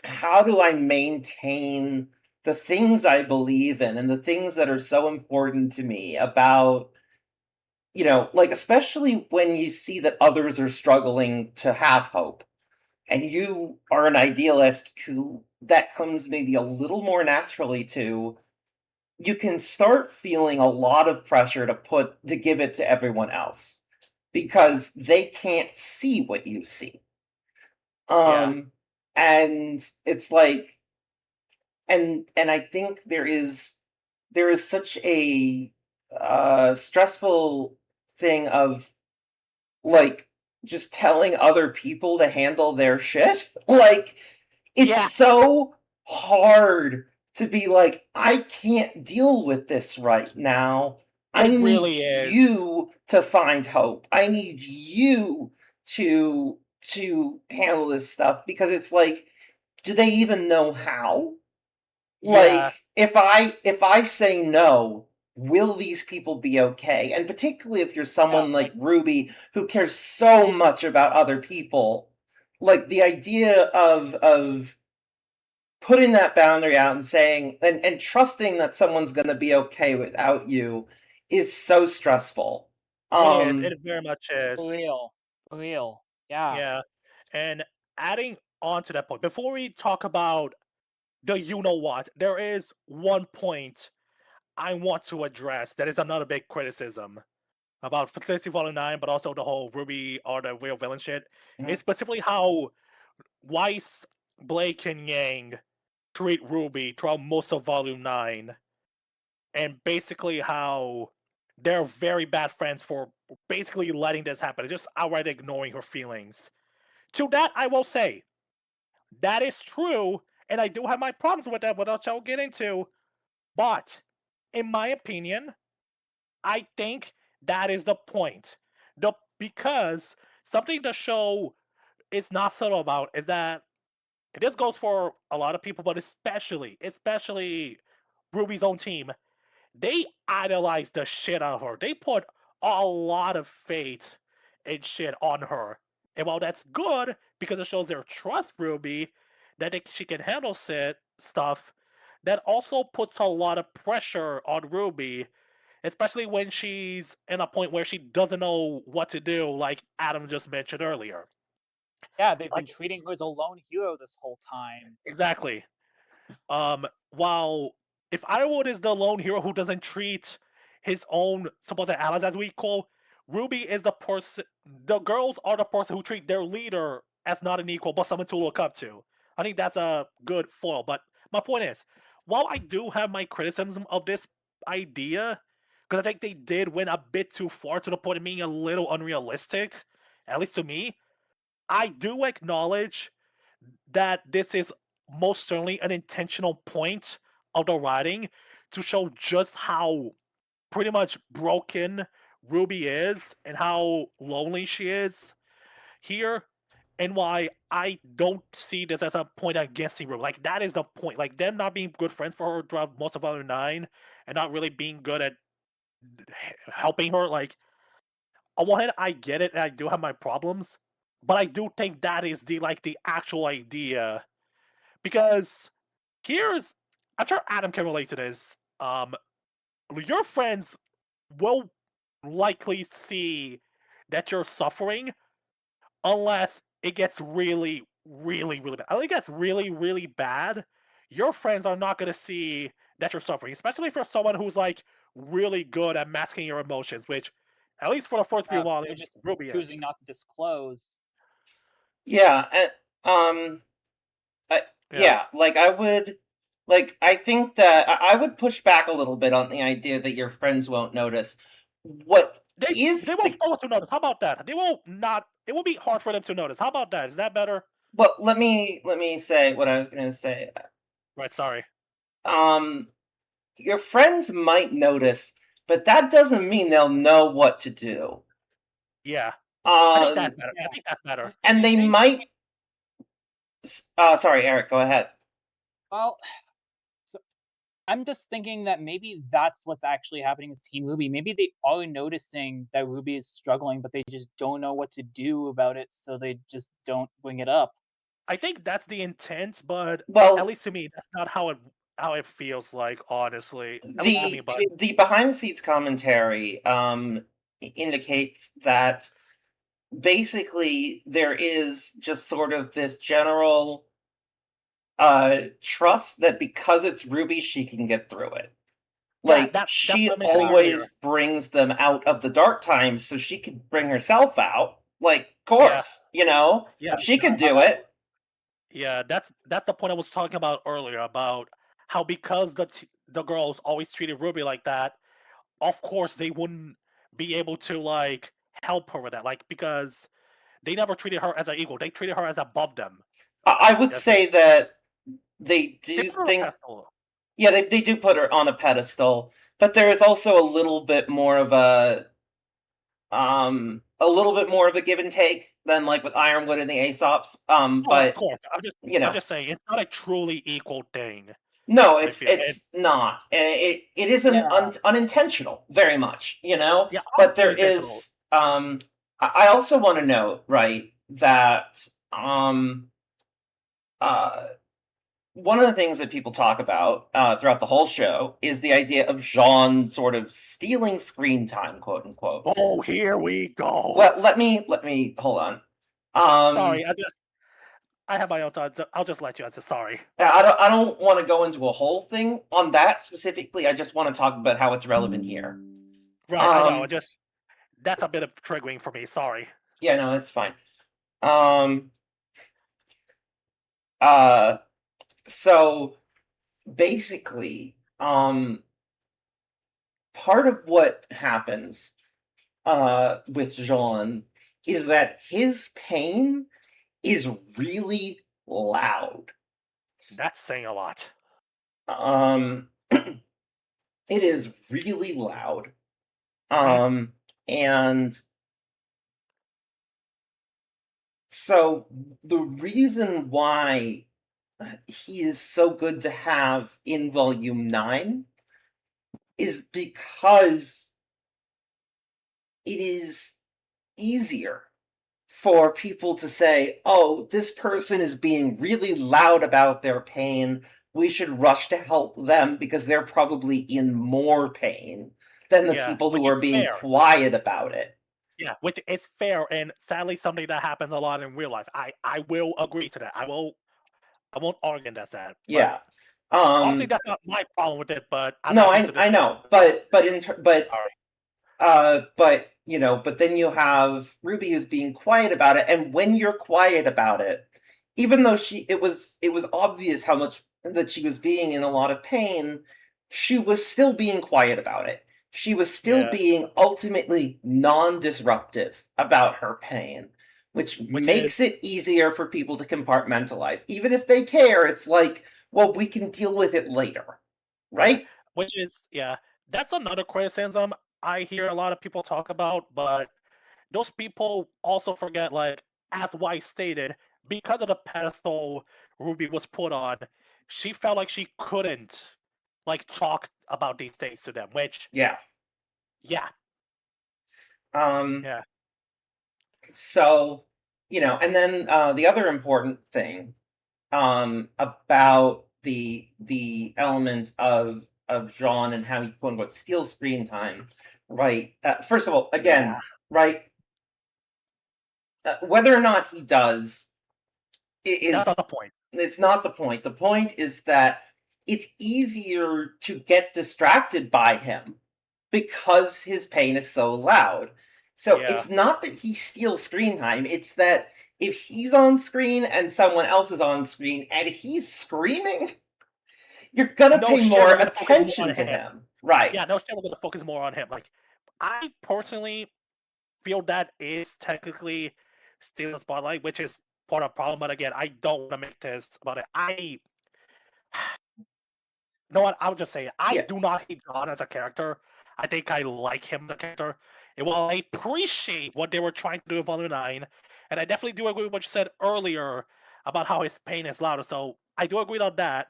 how do I maintain the things I believe in and the things that are so important to me about, like, especially when you see that others are struggling to have hope and you are an idealist who that comes maybe a little more naturally to, you can start feeling a lot of pressure to give it to everyone else because they can't see what you see. Yeah, Um, and it's like, and I think there is such a stressful thing of like just telling other people to handle their shit. Like it's yeah, so hard to be like, I can't deal with this right now. I it need really is. you to find hope. I need you to handle this stuff because it's like, do they even know how? Yeah, Like if I say no, will these people be okay? And particularly if you're someone Yeah, like Rwby who cares so much about other people, like the idea of putting that boundary out and saying and trusting that someone's going to be okay without you is so stressful. It is. It very much for is. real, for real. Yeah, Yeah. And adding on to that point, before we talk about the you know what, there is one point I want to address that is another big criticism about Fantasy Fallen 9, but also the whole Ruby or the real villain shit. Mhm. Is specifically how Weiss, Blake, and Yang treat Ruby throughout most of Volume 9. And basically how they're very bad friends for basically letting this happen, just outright ignoring her feelings. To that, I will say, that is true, and I do have my problems with that, which I'll get into. But, in my opinion, I think that is the point. Because something the show is not subtle about is that, and this goes for a lot of people, but especially Ruby's own team, they idolize the shit out of her. They put a lot of faith and shit on her. And while that's good because it shows their trust Ruby, that she can handle stuff, that also puts a lot of pressure on Ruby, especially when she's in a point where she doesn't know what to do, like Adam just mentioned earlier. yeah. They've been Like, treating her as a lone hero this whole time. exactly. While if Ironwood is the lone hero who doesn't treat his own supposed allies as we call, Ruby is the person. The girls are the person who treat their leader as not an equal, but someone to look up to. I think that's a good foil. But my point is, while I do have my criticism of this idea, because I think they did went a bit too far to the point of being a little unrealistic, at least to me, I do acknowledge that this is most certainly an intentional point of the writing to show just how pretty much broken Ruby is and how lonely she is here, and why I don't see this as a point against Ruby. Like, that is the point. Like, them not being good friends for her throughout most of other 9 and not really being good at helping her. Like, on one hand, I get it and I do have my problems, but I do think that is the actual idea. Because here's, I'm sure Adam can relate to this. Your friends will likely see that you're suffering unless it gets really, really, really bad. Unless it gets really, really bad, your friends are not gonna see that you're suffering, especially for someone who's like really good at masking your emotions, which, at least for the first few They're volumes, just Ruby is. choosing not to disclose. Yeah, and Yeah, yeah, like I think that I would push back a little bit on the idea that your friends won't notice. What they is won't the know to notice. How about that? They won't not. It will be hard for them to notice. How about that? Is that better? well, let me say what I was going to say. Right. Sorry. Um your friends might notice, but that doesn't mean they'll know what to do. Yeah. I think Um that's better. I Yeah, think that's better. and and I they think, might sorry, Eric, go ahead. well, so I'm just thinking that maybe that's what's actually happening with Team Ruby. Maybe they are noticing that Ruby is struggling, but they just don't know what to do about it, so they just don't bring it up. I think that's the intent, but at Well, least to me, that's not how it feels like. Honestly, at least to me. the But the behind the scenes commentary indicates that basically there is just sort of this general trust that because it's Ruby, she can get through it. yeah, Like that's she what I mentioned always earlier. brings them out of the dark times, so she could bring herself out. Like, of Yeah, course, yeah, she could do Uh, it. yeah. That's the point I was talking about earlier about how because the girls always treated Ruby like that. Of course, they wouldn't be able to like help her with that. Like, because they never treated her as an equal. They treated her as above them. I would As they say that they they do put her on a think, pedestal. yeah, they do put her on a pedestal, but there is also a little bit more of a give and take than like with Ironwood and the Aesops. Oh, of But course. you I'm know, just saying it's not a truly equal thing. No, I feel. And it's not. And it isn't Yeah. unintentional very much, yeah, but obviously there unintentional. is I also want to note, right, that uh one of the things that people talk about throughout the whole show is the idea of Jean sort of stealing screen time, quote unquote. Oh, here we go. Well, let me hold on. Sorry, I have my own thoughts. I'll just let you. I'm just sorry. I don't want to go into a whole thing on that specifically. I just want to talk about how it's relevant here. Right, I know. That's a bit of triggering for me. Sorry. Yeah, no, it's fine. Um, uh, so basically, part of what happens with Jean is that his pain is really loud. That's saying a lot. It is really loud. Mhm. And so the reason why he is so good to have in volume 9 is because it is easier for people to say, oh, this person is being really loud about their pain. We should rush to help them because they're probably in more pain than the Yeah, people who which is are being fair. quiet about it. Yeah, which is fair, and sadly something that happens a lot in real life. I will agree to that. I won't argue against that. But Yeah. obviously Um that's not my problem with it. But I'm no, not here to I discuss. know, Sorry. but but then you have Ruby who's being quiet about it, and when you're quiet about it, even though it was obvious how much that she was being in a lot of pain, she was still being quiet about it. She was still Yeah, being ultimately non-disruptive about her pain, which which is makes it easier for people to compartmentalize. Even if they care, it's like, well, we can deal with it later, yeah, right? which is yeah. That's another criticism I hear a lot of people talk about, but those people also forget, like, as White stated, because of the pedestal Ruby was put on, she felt like she couldn't, like, talk about these things to them, which, Yeah. yeah, Um yeah, So, and then the other important thing about the element of Jean and how he quote unquote steals screen time, right? First of all, yeah, again, right, whether or not he does that's is not the point. it's not the point. The point is that it's easier to get distracted by him because his pain is so loud. So Yeah, it's not that he steals screen time, it's that if he's on screen and someone else is on screen and he's screaming, you're gonna no pay shit, more we're gonna focus more attention on to him. him. Right. Yeah, no shit, we're gonna focus more on him. Like, I personally feel that is technically stealing the spotlight, which is part of the problem. But again, I don't want to make this about it. You know what? I'll just say it. I Yeah. do not hate John as a character. I think I like him as a character. And while I appreciate what they were trying to do in Volume 9, and I definitely do agree with what you said earlier about how his pain is louder, so I do agree on that.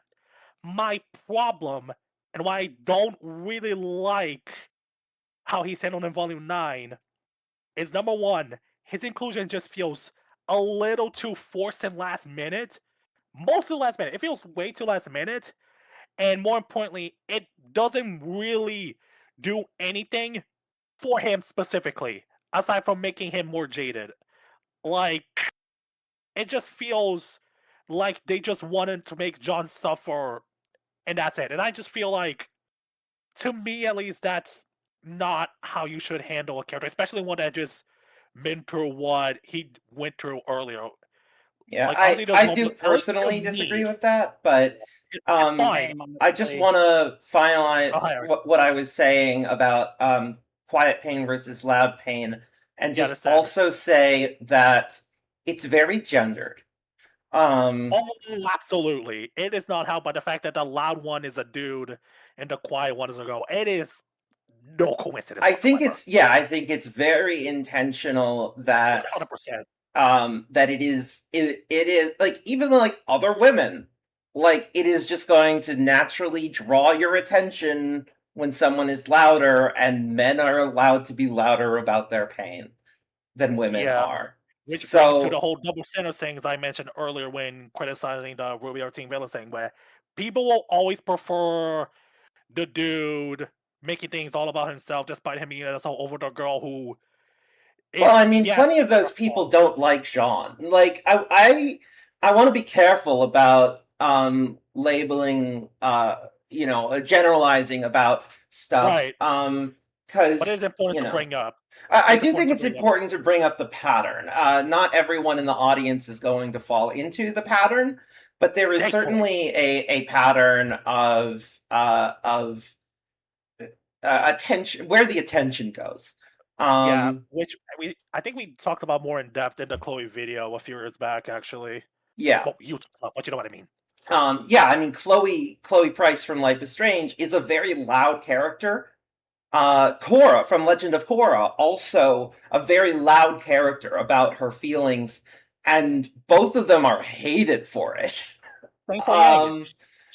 My problem, and why I don't really like how he's handled in Volume 9, is number one, his inclusion just feels a little too forced and last minute. Mostly last minute. It feels way too last minute. And more importantly, it doesn't really do anything for him specifically, aside from making him more jaded. Like, it just feels like they just wanted to make John suffer, and that's it. And I just feel like, to me at least, that's not how you should handle a character, especially one that just been through what he went through earlier. Yeah. Like, obviously, there was I do moments, at least for personally disagree me, with that, but it's um fine. Same, I just honestly. want to Oh, finalize hi, what I was saying about quiet pain versus loud pain, and yeah, just understand. also say that it's very gendered. Um, Oh, absolutely. It is not helped by the fact that the loud one is a dude and the quiet one is a girl. It is no coincidence whatsoever. I think it's very intentional that 100%. that it is like even like other women like it is just going to naturally draw your attention when someone is louder, and men are allowed to be louder about their pain than women Yeah, are. which brings to the So, whole double standard things I mentioned earlier when criticizing the Ruby or Team Villa thing, where people will always prefer the dude making things all about himself, despite him being so over the girl who well, is I mean, yes, plenty of her those people fault. don't like Jean. Like, I want to be careful about labeling, generalizing about stuff, Right, but it is because important to bring up. It I is do think important to it's bring up. important to bring up the pattern. Not everyone in the audience is going to fall into the pattern, but there is Thankfully, certainly a pattern of attention, where the attention goes. yeah. Um, Which I think we talked about more in depth in the Chloe video a few years back, actually. yeah. Well, you talked about, but you know what I mean. Yeah, I mean, Chloe Price from Life is Strange is a very loud character. Korra from Legend of Korra, also a very loud character about her feelings, and both of them are hated for it. Same for Yang. Um,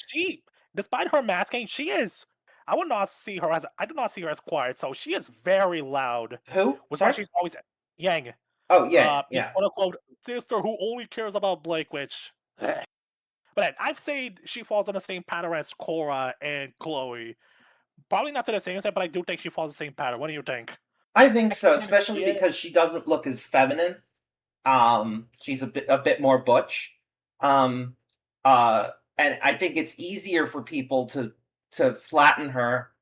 She, despite her masking, she is. I would not see her as. I do not see her as quiet. So she is very loud. who? With why Sorry? she's always Yang, Oh, yeah, the yeah. quote unquote sister who only cares about Blake, which. But I'd say she falls in the same pattern as Korra and Chloe. Probably not to the same extent, but I do think she falls in the same pattern. What do you think? I think I so, can especially see it. because she doesn't look as feminine. She's a bit more butch. Um, and I think it's easier for people to flatten her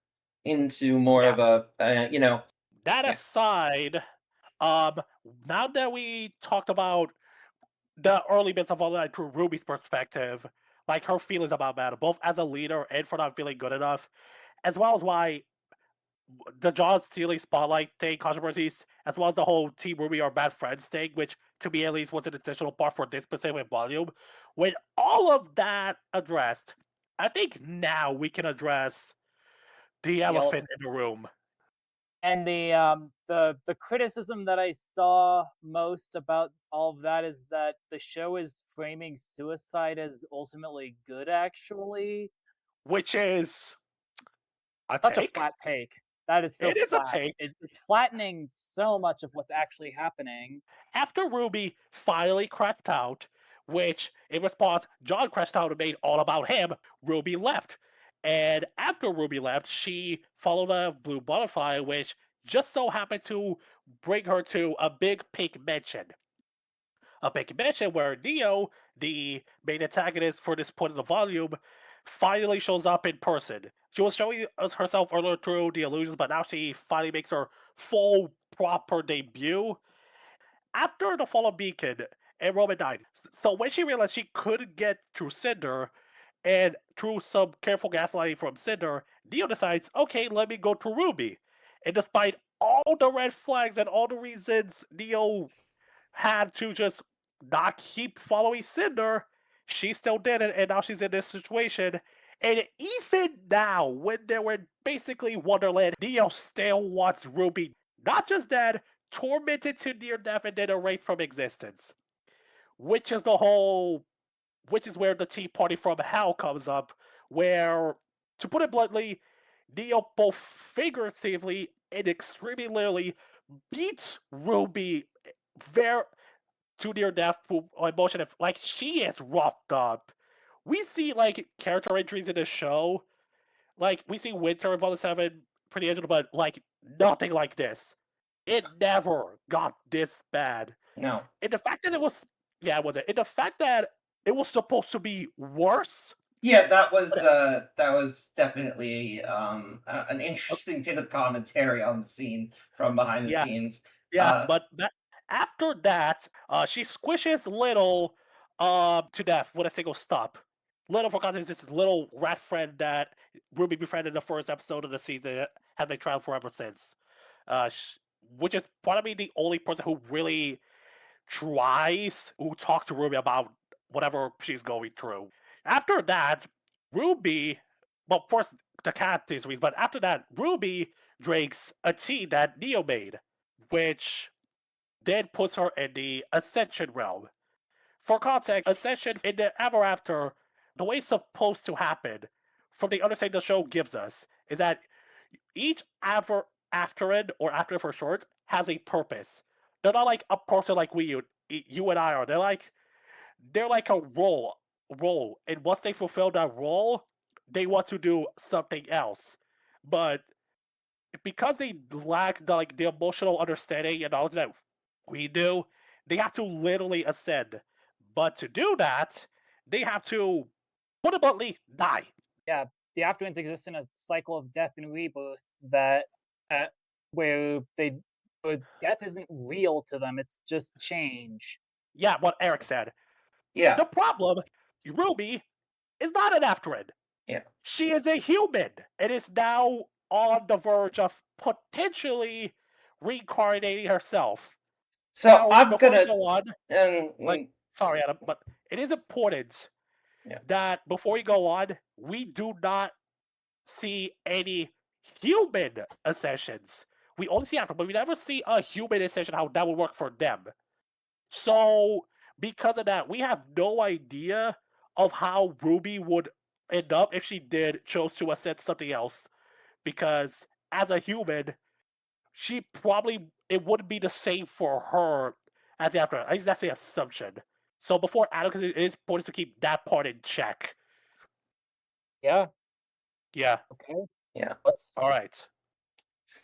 into more Yeah. of a. That Yeah. aside, um, now that we talked about the early bits of all that through Ruby's perspective, like her feelings about battle, both as a leader and for not feeling good enough, as well as why the John Steely spotlight thing controversies, as well as the whole Team Ruby are bad friends thing, which to me at least was an additional part for this specific volume. With all of that addressed, I think now we can address the elephant in the room. And the criticism that I saw most about all of that is that the show is framing suicide as ultimately good. Actually, Which is a such a take. flat take. That is so It is a flat. take. It's flattening so much of what's actually happening. After Ruby finally crashed out, which in response, John crashed out and made all about him, Ruby left. And after Ruby left, she followed a blue butterfly, which just so happened to bring her to a big pink mansion. A big mansion where Neo, the main antagonist for this point of the volume, finally shows up in person. She was showing us herself earlier through the illusions, but now she finally makes her full proper debut after the fall of Beacon and Roman died. So when she realized she couldn't get to Cinder, and through some careful gaslighting from Cinder, Neo decides, okay, let me go to Ruby. And despite all the red flags and all the reasons Neo had to just not keep following Cinder, she still did it, and now she's in this situation. And even now, when they were basically Wonderland, Neo still wants Ruby. Not just dead, tormented to near death and then erased from existence. Which is the whole. Which is where the Tea Party from Hell comes up, where, to put it bluntly, Neo both figuratively and extremely literally beats Ruby very to near death emotion. Like, she is roughed up. We see, like, character entries in the show. Like, we see Winter in Volume 7, Pretty Angel, but, like, nothing like this. It never got this bad. No. And the fact that it was, yeah, was it? And the fact that it was supposed to be worse. Yeah, that was definitely an interesting bit of commentary on the scene from behind the Yeah, scenes. yeah, but after that, she squishes Little to death with a single stop. Little, for context, is this little rat friend that Ruby befriended in the first episode of the season, has been tried for ever since. Uh, which is probably the only person who really tries, who talks to Ruby about whatever she's going through. After that, Ruby, well, first the cat is reason, but after that, Ruby drinks a tea that Neo made, which then puts her in the Ascension realm. For context, Ascension in the Ever After it's supposed to happen, from the understanding the show gives us, is that each afterin, or after for short, has a purpose. They're not like a person like you and I are. They're like a role, and once they fulfill that role, they want to do something else. But because they lack the emotional understanding and knowledge that we do, they have to literally ascend. But to do that, they have to, put it bluntly, die. Yeah, the afterends exist in a cycle of death and rebirth that where death isn't real to them; it's just change. Yeah, what Eric said. Yeah. The problem, Rwby is not an afterin. Yeah. She is a human and is now on the verge of potentially reincarnating herself. So Now, I'm before we gonna go on, sorry, Adam, but it is important that before we go on, we do not see any human ascensions. We only see after, but we never see a human ascension, how that would work for them. So, because of that, we have no idea of how Rwby would end up if she did chose to ascend something else. Because as a human, it wouldn't be the same for her as after. At least that's the assumption. So before Adam, because it is important to keep that part in check. Yeah. Yeah. Okay. Yeah. All right.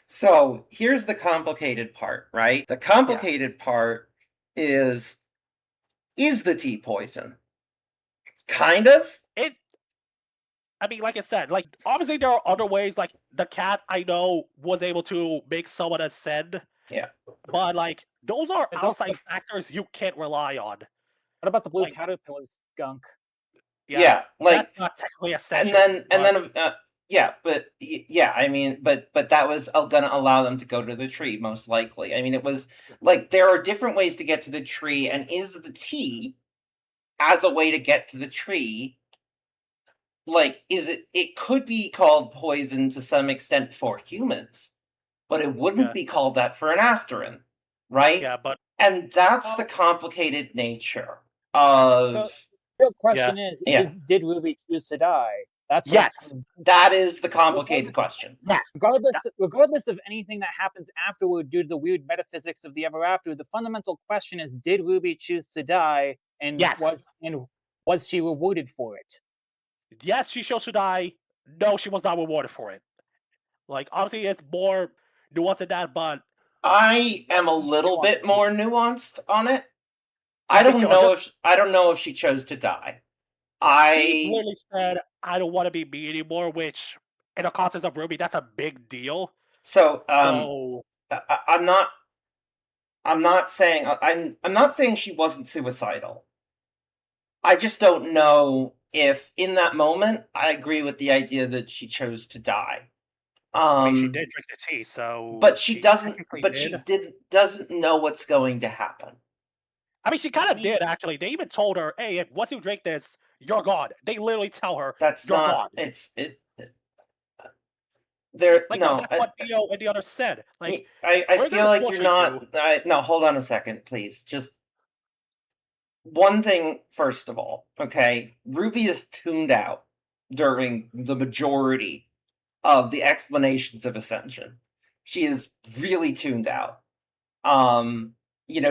So here's the complicated part, right? The complicated part is the tea poison? Kind of. I mean, like I said, obviously there are other ways. Like the cat, I know, was able to make someone ascend. Yeah. But those are outside factors you can't rely on. What about the blue caterpillar skunk? Yeah, that's not technically ascension. I mean, but that was gonna allow them to go to the tree, most likely. I mean, it was like there are different ways to get to the tree, and is the tea as a way to get to the tree? It could be called poison to some extent for humans, but it wouldn't be called that for an afterin, right? Yeah, and that's the complicated nature of. So the real question is did Rwby choose to die? That's that is the complicated question. Yes. Regardless of anything that happens afterward due to the weird metaphysics of the ever after, the fundamental question is: did Rwby choose to die, and was she rewarded for it? Yes, she chose to die. No, she was not rewarded for it. Obviously, it's more nuanced than that, but I am a little bit more nuanced on it. I don't know if she chose to die. She literally said, "I don't want to be me anymore," which, in the context of Rwby, that's a big deal. So, I'm not saying she wasn't suicidal. I just don't know if, in that moment, I agree with the idea that she chose to die. I mean, she did drink the tea, so. But she doesn't. But she doesn't know what's going to happen. I mean, she kind of did, actually. They even told her, "Hey, once you drink this, you're gone." They literally tell her, "That's you're not." Gone. There, that's what Theo and the others said. I feel like you're not. No, hold on a second, please. Just one thing, first of all. Okay, Rwby is tuned out during the majority of the explanations of Ascension. She is really tuned out.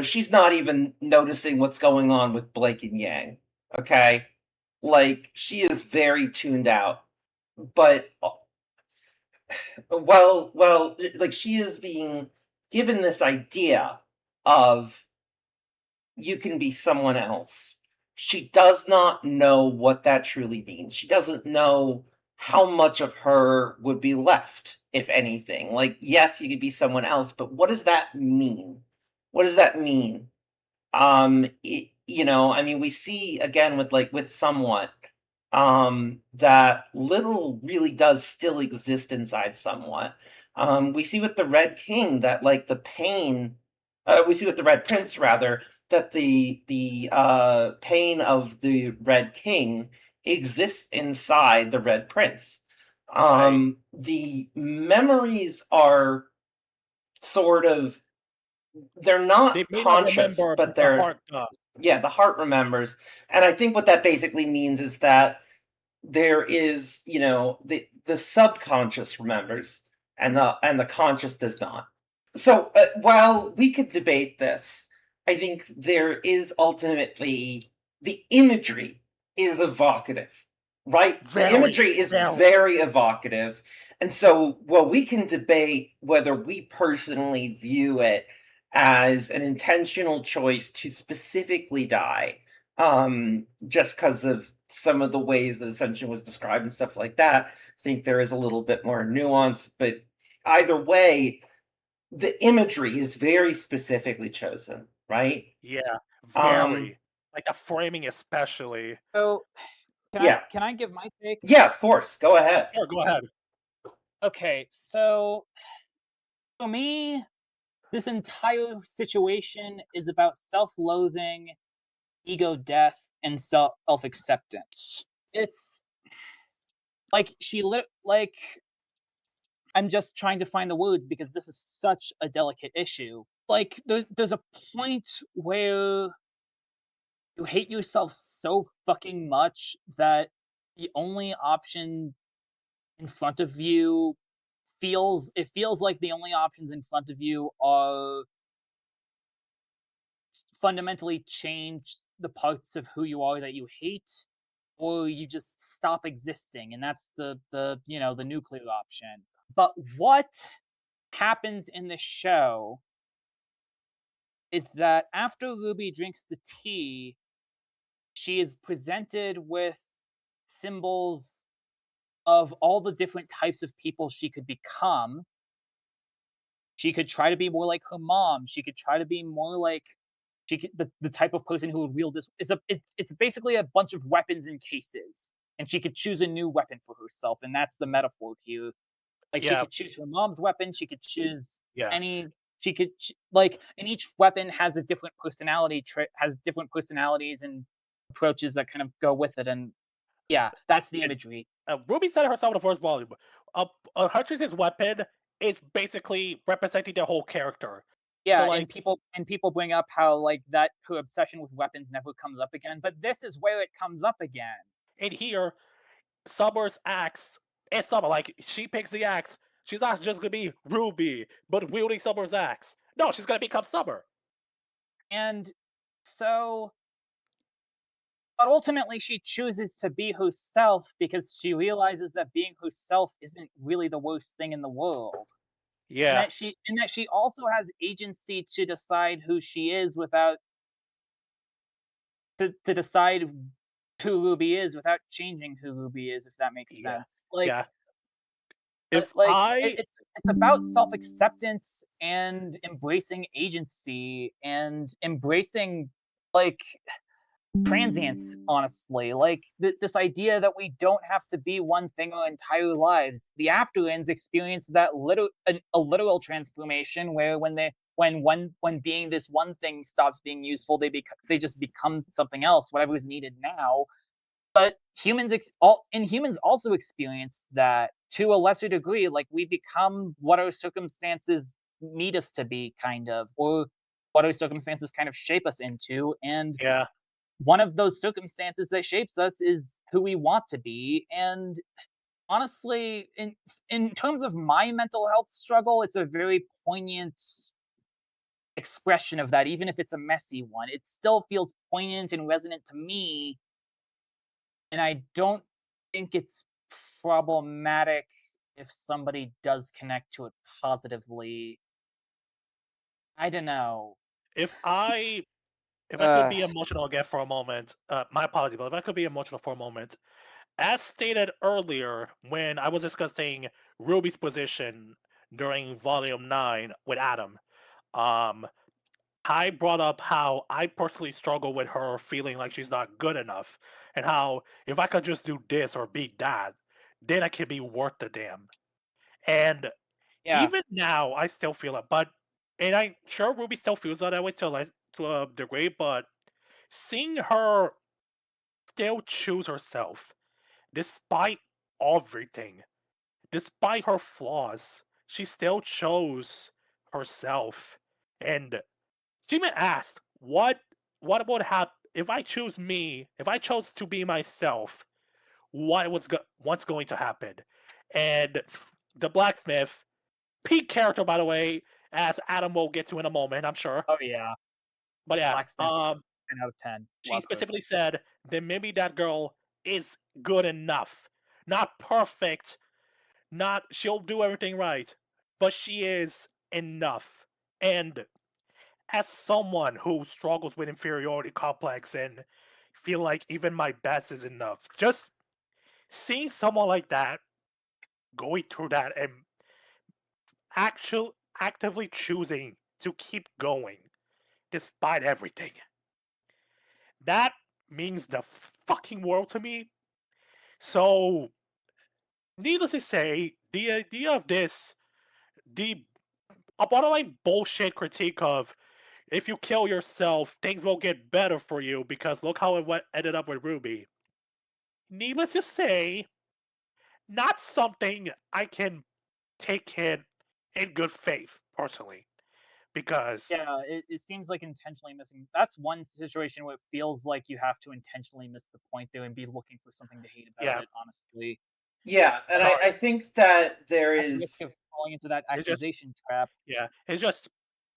She's not even noticing what's going on with Blake and Yang. Okay, she is very tuned out. But she is being given this idea of you can be someone else. She does not know what that truly means. She doesn't know how much of her would be left, if anything. Yes, you could be someone else, but what does that mean? What does that mean? I mean, we see again with Somewhat, that little really does still exist inside Somewhat. We see with the Red King that the pain. We see with the Red Prince rather that the pain of the Red King exists inside the Red Prince. The memories are sort of, they're not conscious, but they're the heart does. Yeah, the heart remembers. And I think what that basically means is that there is, the subconscious remembers, and the conscious does not. So while we could debate this, I think there is ultimately the imagery is evocative, right? The Very, imagery is very. very evocative. And so, well, we can debate whether we personally view it as an intentional choice to specifically die, just because of some of the ways the ascension was described and stuff like that. I think there is a little bit more nuance, but either way, the imagery is very specifically chosen, right? Yeah, Um, very. Like the framing, especially. So yeah, can I give my take? yeah, of course. Go ahead. Sure, go ahead. Okay, so for me, this entire situation is about self-loathing, ego death, and self-acceptance. It's like like I'm just trying to find the words because this is such a delicate issue. Like there's a point where you hate yourself so fucking much that the only option in front of you feels like the only options in front of you are fundamentally change the parts of who you are that you hate, or you just stop existing, and that's the nuclear option. But what happens in the show is that after Rwby drinks the tea, she is presented with symbols of all the different types of people she could become. She could try to be more like her mom. She could try to be more like the type of person who would wield this. It's basically a bunch of weapons in cases, and she could choose a new weapon for herself, and that's the metaphor here. Like she Yeah, could choose her mom's weapon. She could choose yeah. any. She could like, and each weapon has a different has different personalities and approaches that kind of go with it. And yeah, that's the And imagery. Ruby said it herself in the first volume. Huntress's weapon is basically representing their whole character. So, Yeah, like, and people bring up how like that her obsession with weapons never comes up again, but this is where it comes up again. in here, Summer's axe is Summer. Like, she picks the axe. She's not just gonna be Ruby, but wielding Summer's axe. No, she's gonna become Summer. And so, but ultimately she chooses to be herself because she realizes that being herself isn't really the worst thing in the world. And Yeah, that she also has agency to decide who she is without to decide who Ruby is without changing who Ruby is, if that makes yeah, sense. yeah. But If like I, it's about self-acceptance and embracing agency and embracing like transience, honestly. Like this idea that we don't have to be one thing our entire lives. The afterends experience that a literal transformation where when being this one thing stops being useful, they just become something else, whatever is needed now. But humans also experience that to a lesser degree. Like we become what our circumstances need us to be, kind of, or what our circumstances kind of shape us into. And yeah, one of those circumstances that shapes us is who we want to be. And honestly, in terms of my mental health struggle, it's a very poignant expression of that. Even if it's a messy one, it still feels poignant and resonant to me, and I don't think it's problematic if somebody does connect to it positively. I don't know. if I, if I could Uh, be emotional again for a moment, my apology, but if I could be emotional for a moment, as stated earlier when I was discussing Ruby's position during Volume 9 with Adam, um, I brought up how I personally struggle with her feeling like she's not good enough, and how if I could just do this or be that, then I could be worth the damn. And yeah, even now, I still feel it, but and I'm sure Ruby still feels that way to a degree, but seeing her still choose herself despite everything, despite her flaws, she still chose herself. And she even asked, what would happen if I chose me, if I chose to be myself, what's going to happen. And the blacksmith, peak character by the way, as Adam will get to in a moment, I'm sure. Oh yeah, But yeah, Blacksmith 10 out of 10. she Love her. specifically said that maybe that girl is good enough, not perfect, not she'll do everything right, but she is enough. And as someone who struggles with inferiority complex and feel like even my best is enough, just seeing someone like that going through that and actively choosing to keep going despite everything, that means the fucking world to me. So, needless to say, the idea of this, the a borderline bullshit critique of if you kill yourself, things will get better for you because look how it ended up with Rwby. Needless to say, not something I can take in good faith, personally. Because, Yeah, it seems like intentionally missing. That's one situation where it feels like you have to intentionally miss the point there and be looking for something to hate about yeah, it, honestly. Yeah, and Like, I think that there at the risk is. of falling into that it's just, accusation trap. yeah,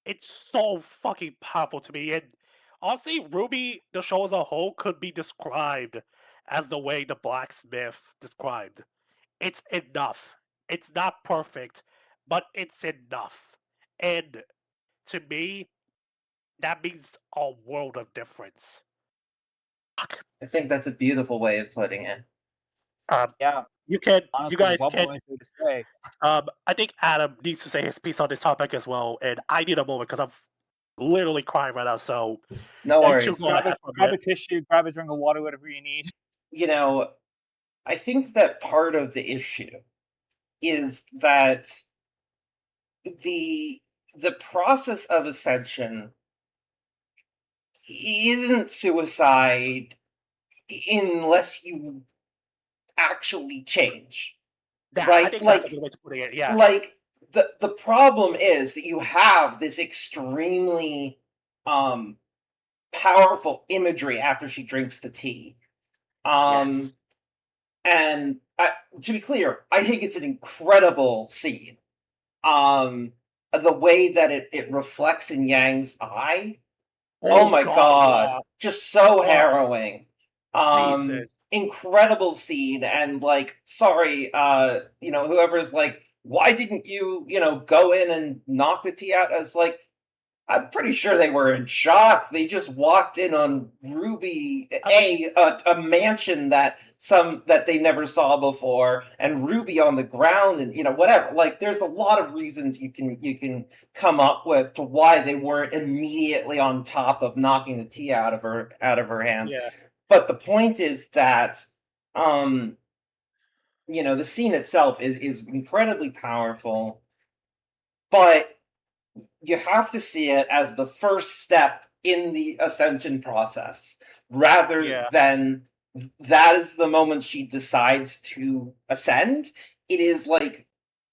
it's so fucking powerful to me. And honestly, Rwby, the show as a whole, could be described as the way the blacksmith described. It's enough. It's not perfect, but it's enough. And to me, that means a world of difference. Fuck. I think that's a beautiful way of putting it. Yeah, You honestly, guys what can. more is there to say? I think Adam needs to say his piece on this topic as well, and I need a moment because I'm literally crying right now. So, No you go worries. ahead for a Grab a minute. tissue, grab a drink of water, whatever you need. You know, I think that part of the issue is that the the process of ascension isn't suicide unless you actually change, I right? think that's a good way to put it. Yeah, Like the problem is that you have this extremely um powerful imagery after she drinks the tea. yes, Um and to be clear, I think it's an incredible scene. Um the way that it reflects in Yang's eye. Oh oh my god, god, yeah, just so oh harrowing. Jesus, Incredible scene, and like, sorry, whoever's like, why didn't you, go in and knock the tea out? As like, I'm pretty sure they were in shock. They just walked in on Rwby, I mean, a mansion that they never saw before, and Rwby on the ground, and whatever. Like, there's a lot of reasons you can come up with to why they weren't immediately on top of knocking the tea out of her hands. yeah, But the point is that um, the scene itself is incredibly powerful, but you have to see it as the first step in the ascension process rather yeah, than that is the moment she decides to ascend. It is like,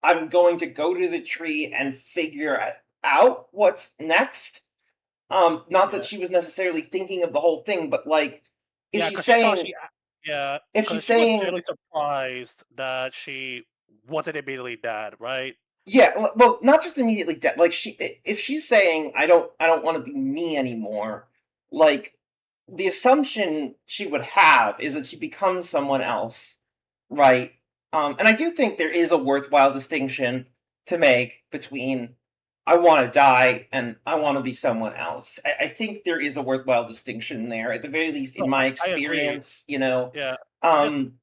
I'm going to go to the tree and figure out what's next. Not that yeah, she was necessarily thinking of the whole thing, but like, if yeah. she's Because she thought saying yeah, if she's because she was saying really surprised that she wasn't immediately dead, right? Yeah, well, not just immediately dead. Like, if she's saying, I don't want to be me anymore," like, the assumption she would have is that she becomes someone else, right? And I do think there is a worthwhile distinction to make between I want to die and I want to be someone else. I think there is a worthwhile distinction there, at the very least, in No, my I agree. experience. Yeah, I just Um,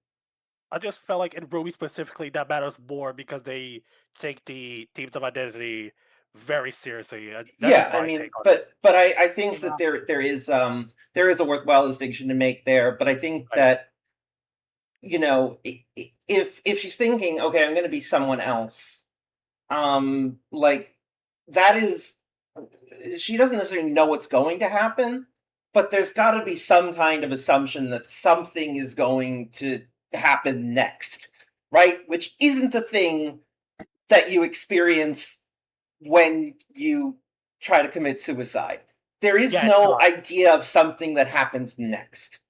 I just felt like in Ruby specifically that matters more because they take the themes of identity very seriously. That's Yeah, just I my mean, take on it. but I think that Yeah, there is a worthwhile distinction to make there. But I think Right. that if she's thinking, okay, I'm going to be someone else, like, that is, she doesn't necessarily know what's going to happen, but there's got to be some kind of assumption that something is going to happen next, right? Which isn't a thing that you experience when you try to commit suicide. There is Yeah, it's no not. idea of something that happens next.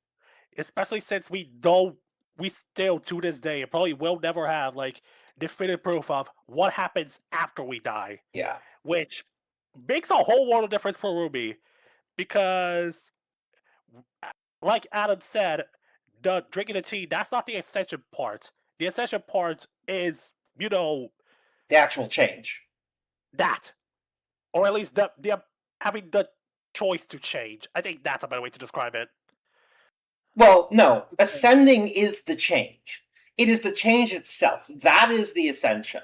Especially since we don't. we still to this day probably will never have like definitive proof of what happens after we die, Yeah. which makes a whole world of difference for Ruby because, like Adam said, the drinking the tea, that's not the essential part. The essential part is, The actual change. that. Or at least the having the choice to change. I think that's a better way to describe it. Well, no. Ascending is the change. It is the change itself. That is the ascension.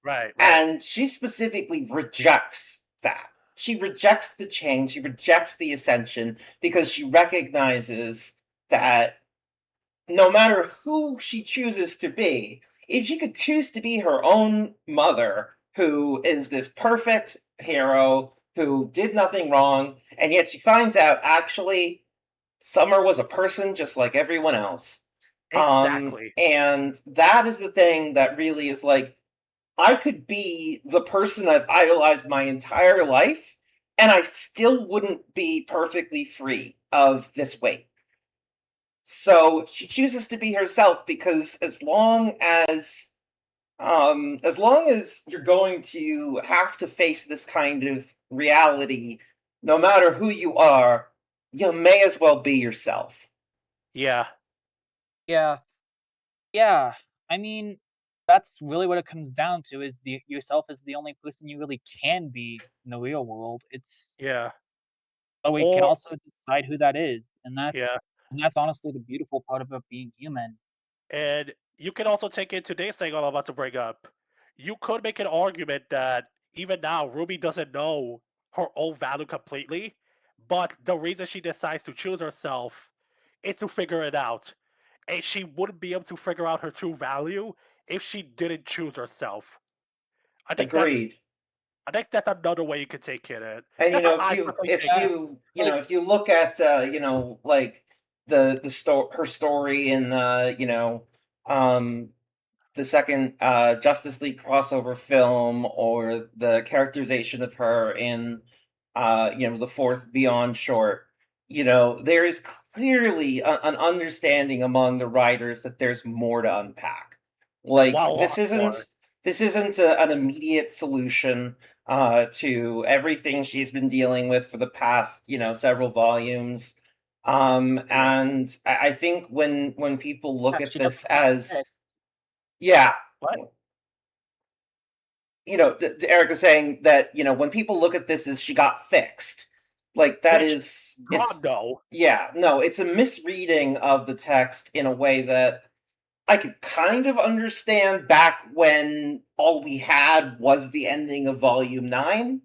Right. And she specifically rejects that. She rejects the change. She rejects the ascension because she recognizes that no matter who she chooses to be, if she could choose to be her own mother, who is this perfect hero who did nothing wrong, and yet she finds out actually Summer was a person just like everyone else. Exactly. And that is the thing that really is like, I could be the person I've idolized my entire life, and I still wouldn't be perfectly free of this weight. So she chooses to be herself because as long as you're going to have to face this kind of reality, no matter who you are, you may as well be yourself. Yeah. Yeah. Yeah. I mean, that's really what it comes down to is the yourself is the only person you really can be in the real world. Yeah. But we can Or also decide who that is. yeah. And that's honestly the beautiful part about being human. And you can also take in today's thing I'm about to bring up. You could make an argument that even now Ruby doesn't know her own value completely, but the reason she decides to choose herself is to figure it out. And she wouldn't be able to figure out her true value if she didn't choose herself. I think that's Agreed. I think that's another way you could take it. And That's how I personally if take it. Like, if you look at like her story in um the second Justice League crossover film, or the characterization of her in the fourth Beyond short, there is clearly an understanding among the writers that there's more to unpack. Like Wow, a lot more. this isn't an immediate solution to everything she's been dealing with for the past several volumes. Yeah. And I think when people look at she this doesn't have as, fixed. yeah, What? Eric is saying that when people look at this as she got fixed, like that Which is God it's no. yeah, no, it's a misreading of the text in a way that I could kind of understand back when all we had was the ending of volume 9.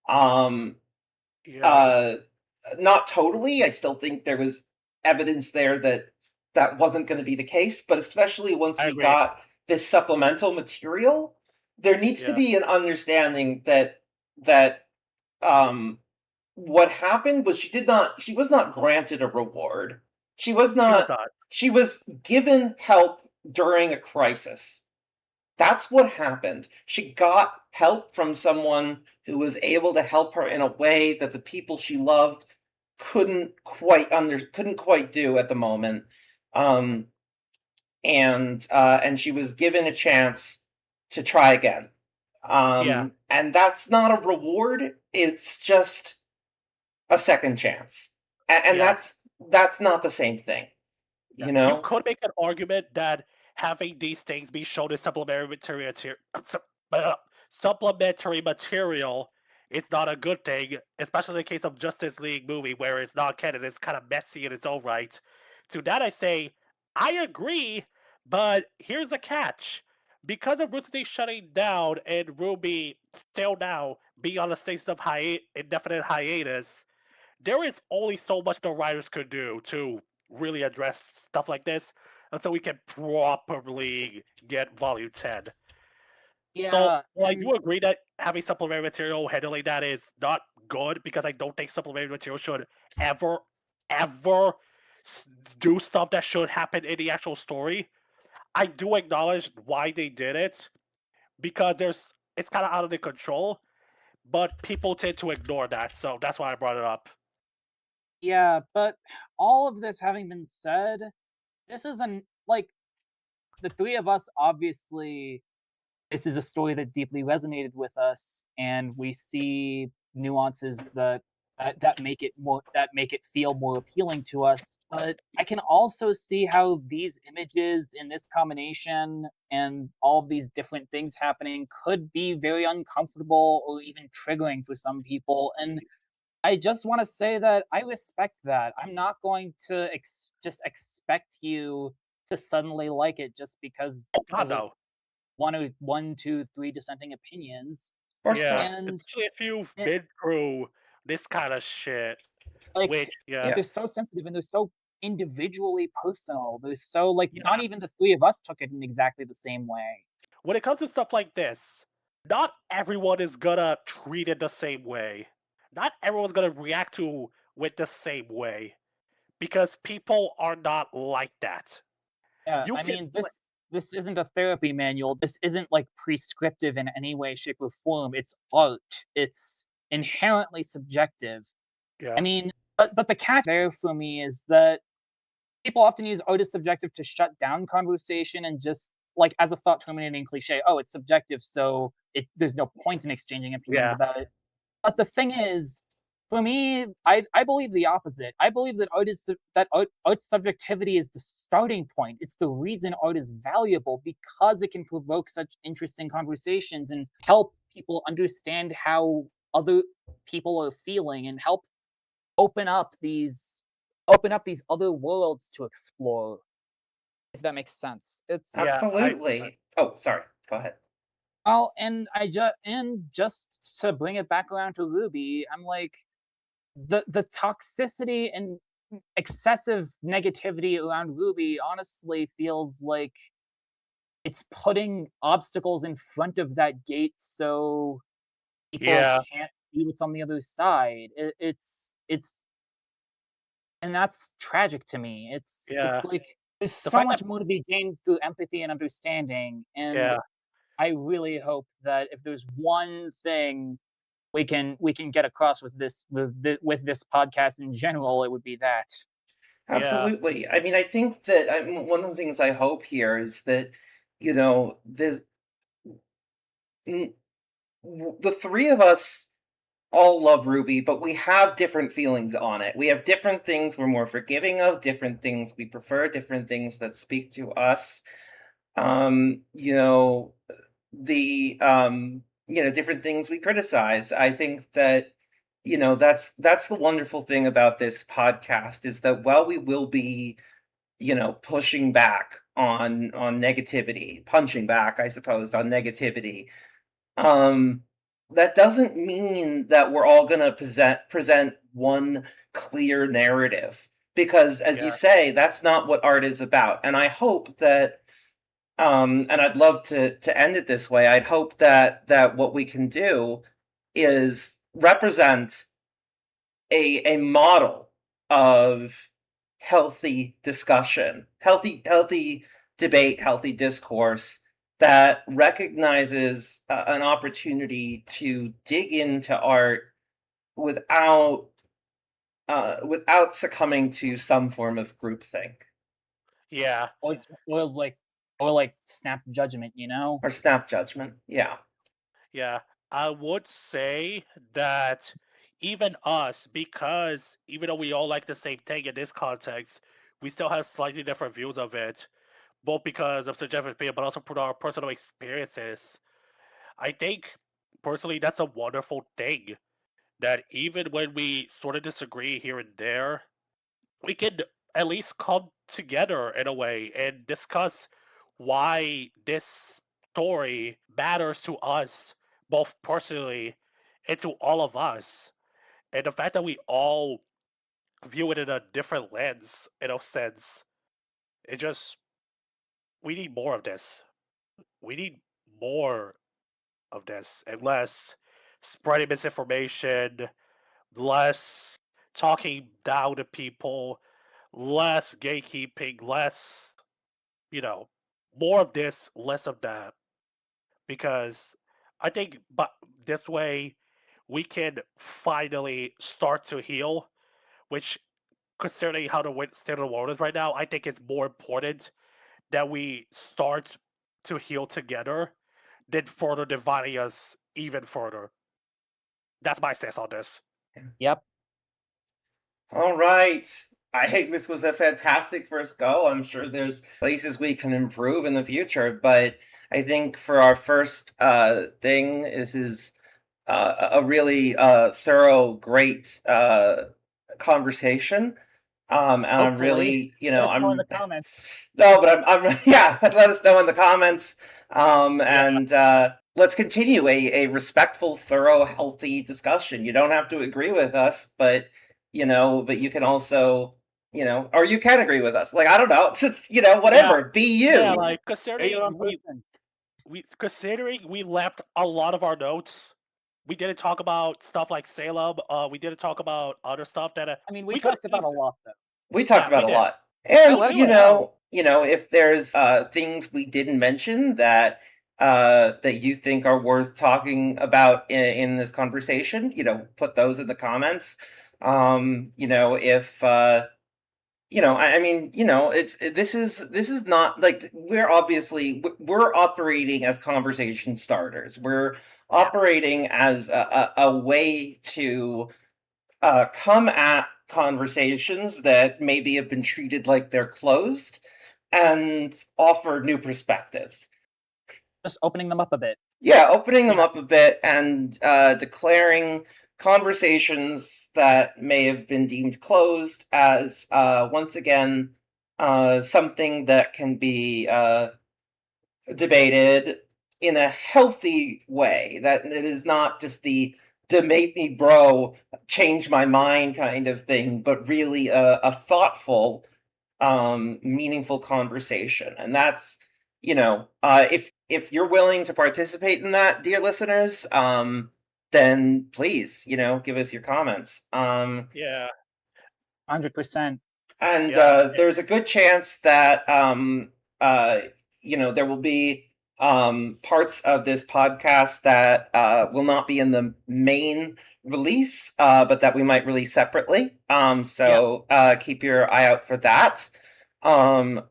um Yeah. uh Not totally. I still think there was evidence there that that wasn't going to be the case, but especially once I we agree. got this supplemental material, there needs to Yeah. be an understanding that um what happened was she was not granted a reward. She was She was not not. she was given help during a crisis. That's what happened. She got help from someone who was able to help her in a way that the people she loved couldn't quite do at the moment. Um, and she was given a chance to try again. Yeah. And that's not a reward. It's just a second chance. And Yeah. that's not the same thing, Yeah. you You know? could make an argument that having these things be shown as supplementary material is not a good thing, especially in the case of Justice League movie where it's not canon, it's kind of messy in its own right. To that I say, I agree, but here's a catch. Because of Bruce Lee shutting down and Ruby still now being on the status of indefinite hiatus, there is only so much the writers could do to really address stuff like this until we can properly get volume 10. So, Yeah, while I and do agree that having supplementary material handling that is not good, because I don't think supplementary material should ever, ever do stuff that should happen in the actual story. I do acknowledge why they did it, because it's kind of out of their control, but people tend to ignore that, so that's why I brought it up. yeah, but all of this having been said, this is like the three of us obviously this is a story that deeply resonated with us, and we see nuances that make it feel more appealing to us. But I can also see how these images in this combination and all of these different things happening could be very uncomfortable or even triggering for some people. And I just want to say that I respect that. I'm not going to just expect you to suddenly like it just God because of no. one, two, three dissenting opinions. Of course Yeah, not. And especially if you've it, been through this kind of shit. like Which, yeah, Yeah. they're so sensitive and they're so individually personal. They're so like yeah. not even the three of us took it in exactly the same way. When it comes to stuff like this, not everyone is gonna treat it the same way. Not everyone's gonna react to with the same way because people are not like that. Yeah, You I can, mean this isn't a therapy manual. This isn't like prescriptive in any way, shape, or form. It's art. It's inherently subjective. I yeah, mean, but the catch there for me is that people often use art as subjective to shut down conversation and just like as a thought terminating cliche. Oh, it's subjective, so there's no point in exchanging opinions yeah, about it. But the thing is, for me, I believe the opposite. I believe that art's subjectivity is the starting point. It's the reason art is valuable because it can provoke such interesting conversations and help people understand how other people are feeling and help open up these other worlds to explore. If that makes sense, it's yeah. Absolutely. Oh, sorry. Go ahead. well, and just to bring it back around to Ruby, I'm like the toxicity and excessive negativity around Ruby honestly feels like it's putting obstacles in front of that gate so people Yeah, can't see what's on the other side. It's and that's tragic to me. yeah. It's like there's The so fact that, much more to be gained through empathy and understanding, and yeah, I really hope that if there's one thing we can get across with with this podcast in general, it would be that. yeah, Absolutely. I mean, I think that one of the things I hope here is that, this the three of us all love Ruby, but we have different feelings on it. We have different things we're more forgiving of, different things we prefer, different things that speak to us. Um, you know, different things we criticize. I think that, that's the wonderful thing about this podcast is that while we will be, pushing back on negativity, punching back, I suppose, on negativity, um, that doesn't mean that we're all gonna present one clear narrative, because as you yeah, say, that's not what art is about. And I hope that, and I'd love to end it this way. I'd hope that what we can do is represent a model of healthy discussion, healthy debate, healthy discourse that recognizes an opportunity to dig into art without without succumbing to some form of groupthink yeah, or or like or like snap judgment, you know? or snap judgment. Yeah, yeah. I would say that even us, because even though we all like the same thing in this context, we still have slightly different views of it, both because of subjective opinion, but also for our personal experiences. I think personally that's a wonderful thing that even when we sort of disagree here and there, we can at least come together in a way and discuss why this story matters to us, both personally and to all of us. And the fact that we all view it in a different lens, in a sense, it just, we need more of this. We need more of this, and less spreading misinformation, less talking down to people, less gatekeeping, less, you know, more of this, less of that. Because I think, but this way, we can finally start to heal, which considering how the state of the world is right now, I think it's more important that we start to heal together than further dividing us even further. That's my stance on this. Yep. All right. I think this was a fantastic first go. I'm sure there's places we can improve in the future, but I think for our first thing, this is a really thorough, great conversation. And I'm Hopefully. really, Let us know in the comments. no, but I'm yeah. Let us know in the comments. Yeah. And let's continue a respectful, thorough, healthy discussion. You don't have to agree with us, but but you can also, or you can agree with us. Like, I don't know, it's whatever. Be you. Yeah, like Are you on person? considering we left a lot of our notes. We didn't talk about stuff like Salem. We didn't talk about other stuff that I mean, we we could talked about a lot though. We talked Yeah, about we a did. lot. And Let us know. if there's things we didn't mention that that you think are worth talking about in this conversation, put those in the comments. If I mean, this is not like we're operating as conversation starters. We're operating as a way to come at conversations that maybe have been treated like they're closed and offer new perspectives. Just opening them up a bit. Yeah, opening them up a bit and declaring conversations that may have been deemed closed as once again something that can be debated in a healthy way. That it is not just the debate me, bro, change my mind kind of thing, but really a thoughtful, meaningful conversation. And that's, if you're willing to participate in that, dear listeners, then please, give us your comments. Yeah. 100%. And Yeah. there's a good chance that there will be parts of this podcast that will not be in the main release, but that we might release separately. So keep your eye out for that. Our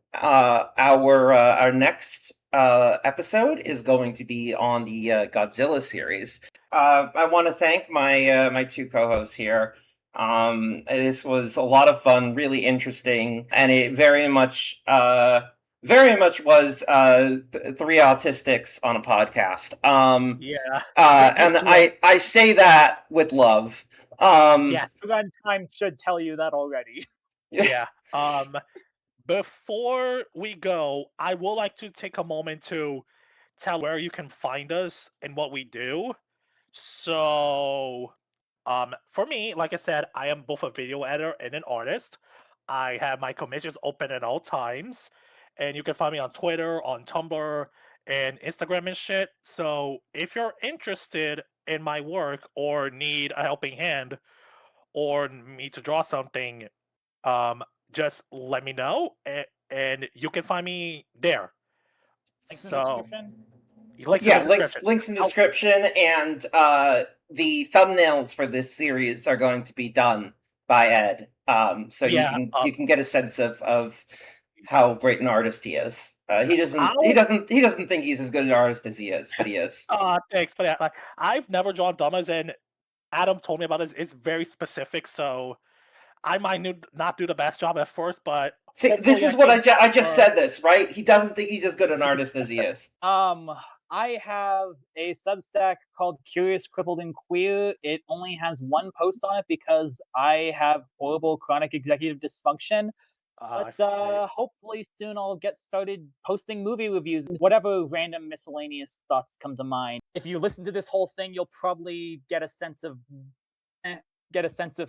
next episode is going to be on the Godzilla series. I want to thank my two co-hosts here. This was a lot of fun, really interesting, and it very much was three autistics on a podcast. Yeah. And I say that with love. Yes. Runtime should tell you that already. Yeah. Before we go, I would like to take a moment to tell where you can find us and what we do. So, for me, like I said, I am both a video editor and an artist. I have my commissions open at all times, and you can find me on Twitter, on Tumblr, and Instagram and shit. So, if you're interested in my work or need a helping hand or me to draw something, um, just let me know, and you can find me there. Links in the description. Links in Yeah, the description. links in the description, and the thumbnails for this series are going to be done by Ed. So Yeah, you can get a sense of how great an artist he is. He doesn't think he's as good an artist as he is, but he is. Thanks, but yeah, like, I've never drawn dummies, and Adam told me about it. It's very specific, so I might not do the best job at first, but See, this hopefully is what I can just said. This right? He doesn't think he's as good an artist as he is. I have a Substack called Curious, Crippled, and Queer. It only has one post on it because I have horrible chronic executive dysfunction. But hopefully soon I'll get started posting movie reviews, whatever random miscellaneous thoughts come to mind. If you listen to this whole thing, you'll probably get a sense of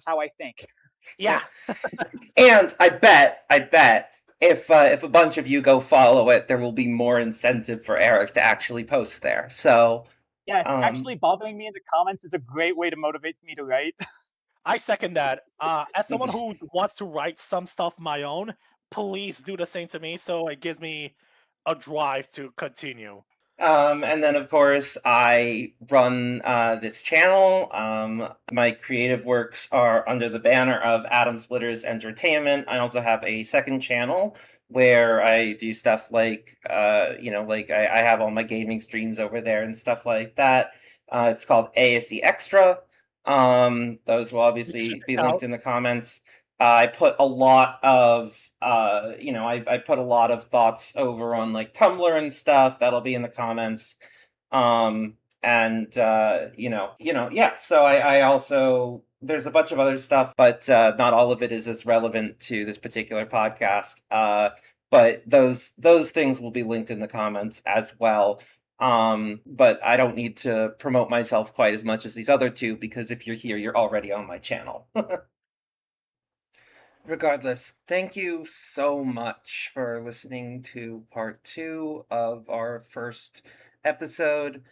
how I think. Yeah. And I bet if a bunch of you go follow it, there will be more incentive for Eric to actually post there. So yeah, it's actually bothering me in the comments is a great way to motivate me to write. I second that. As someone who wants to write some stuff my own, please do the same to me, so it gives me a drive to continue. And then, of course, I run this channel. My creative works are under the banner of Atom Splitters Entertainment. I also have a second channel where I do stuff like, like I have all my gaming streams over there and stuff like that. It's called ASE Extra. Those will obviously be linked in the comments. I put a lot of I put a lot of thoughts over on like Tumblr and stuff. That'll be in the comments. And yeah. So I also there's a bunch of other stuff, but not all of it is as relevant to this particular podcast. But those things will be linked in the comments as well. But I don't need to promote myself quite as much as these other two because if you're here, you're already on my channel. Regardless, thank you so much for listening to part 2 of our first episode.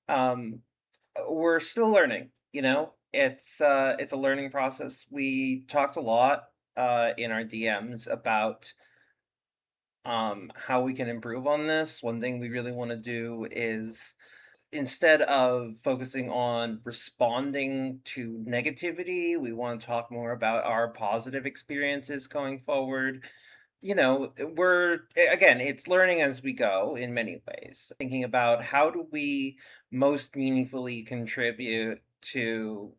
We're still learning, it's a learning process. We talked a lot in our DMs about how we can improve on this. One thing we really want to do is instead of focusing on responding to negativity, we want to talk more about our positive experiences going forward. We're again, it's learning as we go in many ways. Thinking about how do we most meaningfully contribute to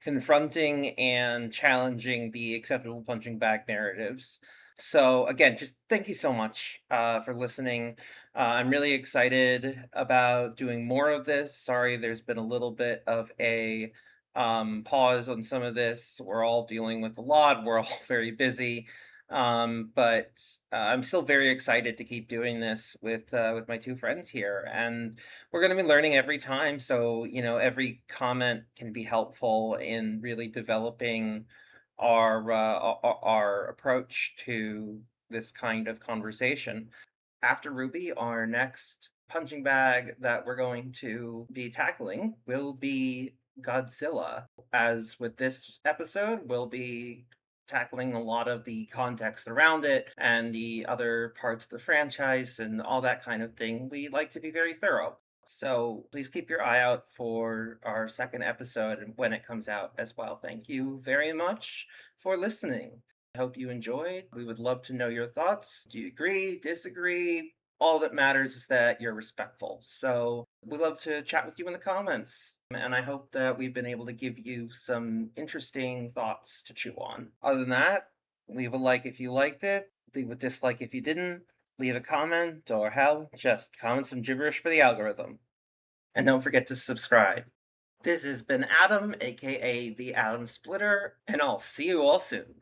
confronting and challenging the acceptable punching bag narratives. So again, just thank you so much for listening. I'm really excited about doing more of this. Sorry, there's been a little bit of a pause on some of this. We're all dealing with a lot. We're all very busy. But I'm still very excited to keep doing this with my two friends here, and we're going to be learning every time. So every comment can be helpful in really developing our approach to this kind of conversation. After Rwby, our next punching bag that we're going to be tackling will be Godzilla. As with this episode, we'll be tackling a lot of the context around it and the other parts of the franchise and all that kind of thing. We like to be very thorough. So please keep your eye out for our second episode and when it comes out as well. Thank you very much for listening. I hope you enjoyed. We would love to know your thoughts. Do you agree, disagree? All that matters is that you're respectful. So we'd love to chat with you in the comments. And I hope that we've been able to give you some interesting thoughts to chew on. Other than that, leave a like if you liked it, leave a dislike if you didn't, leave a comment, or hell, just comment some gibberish for the algorithm. And don't forget to subscribe. This has been Adam, aka the Atom Splitter, and I'll see you all soon.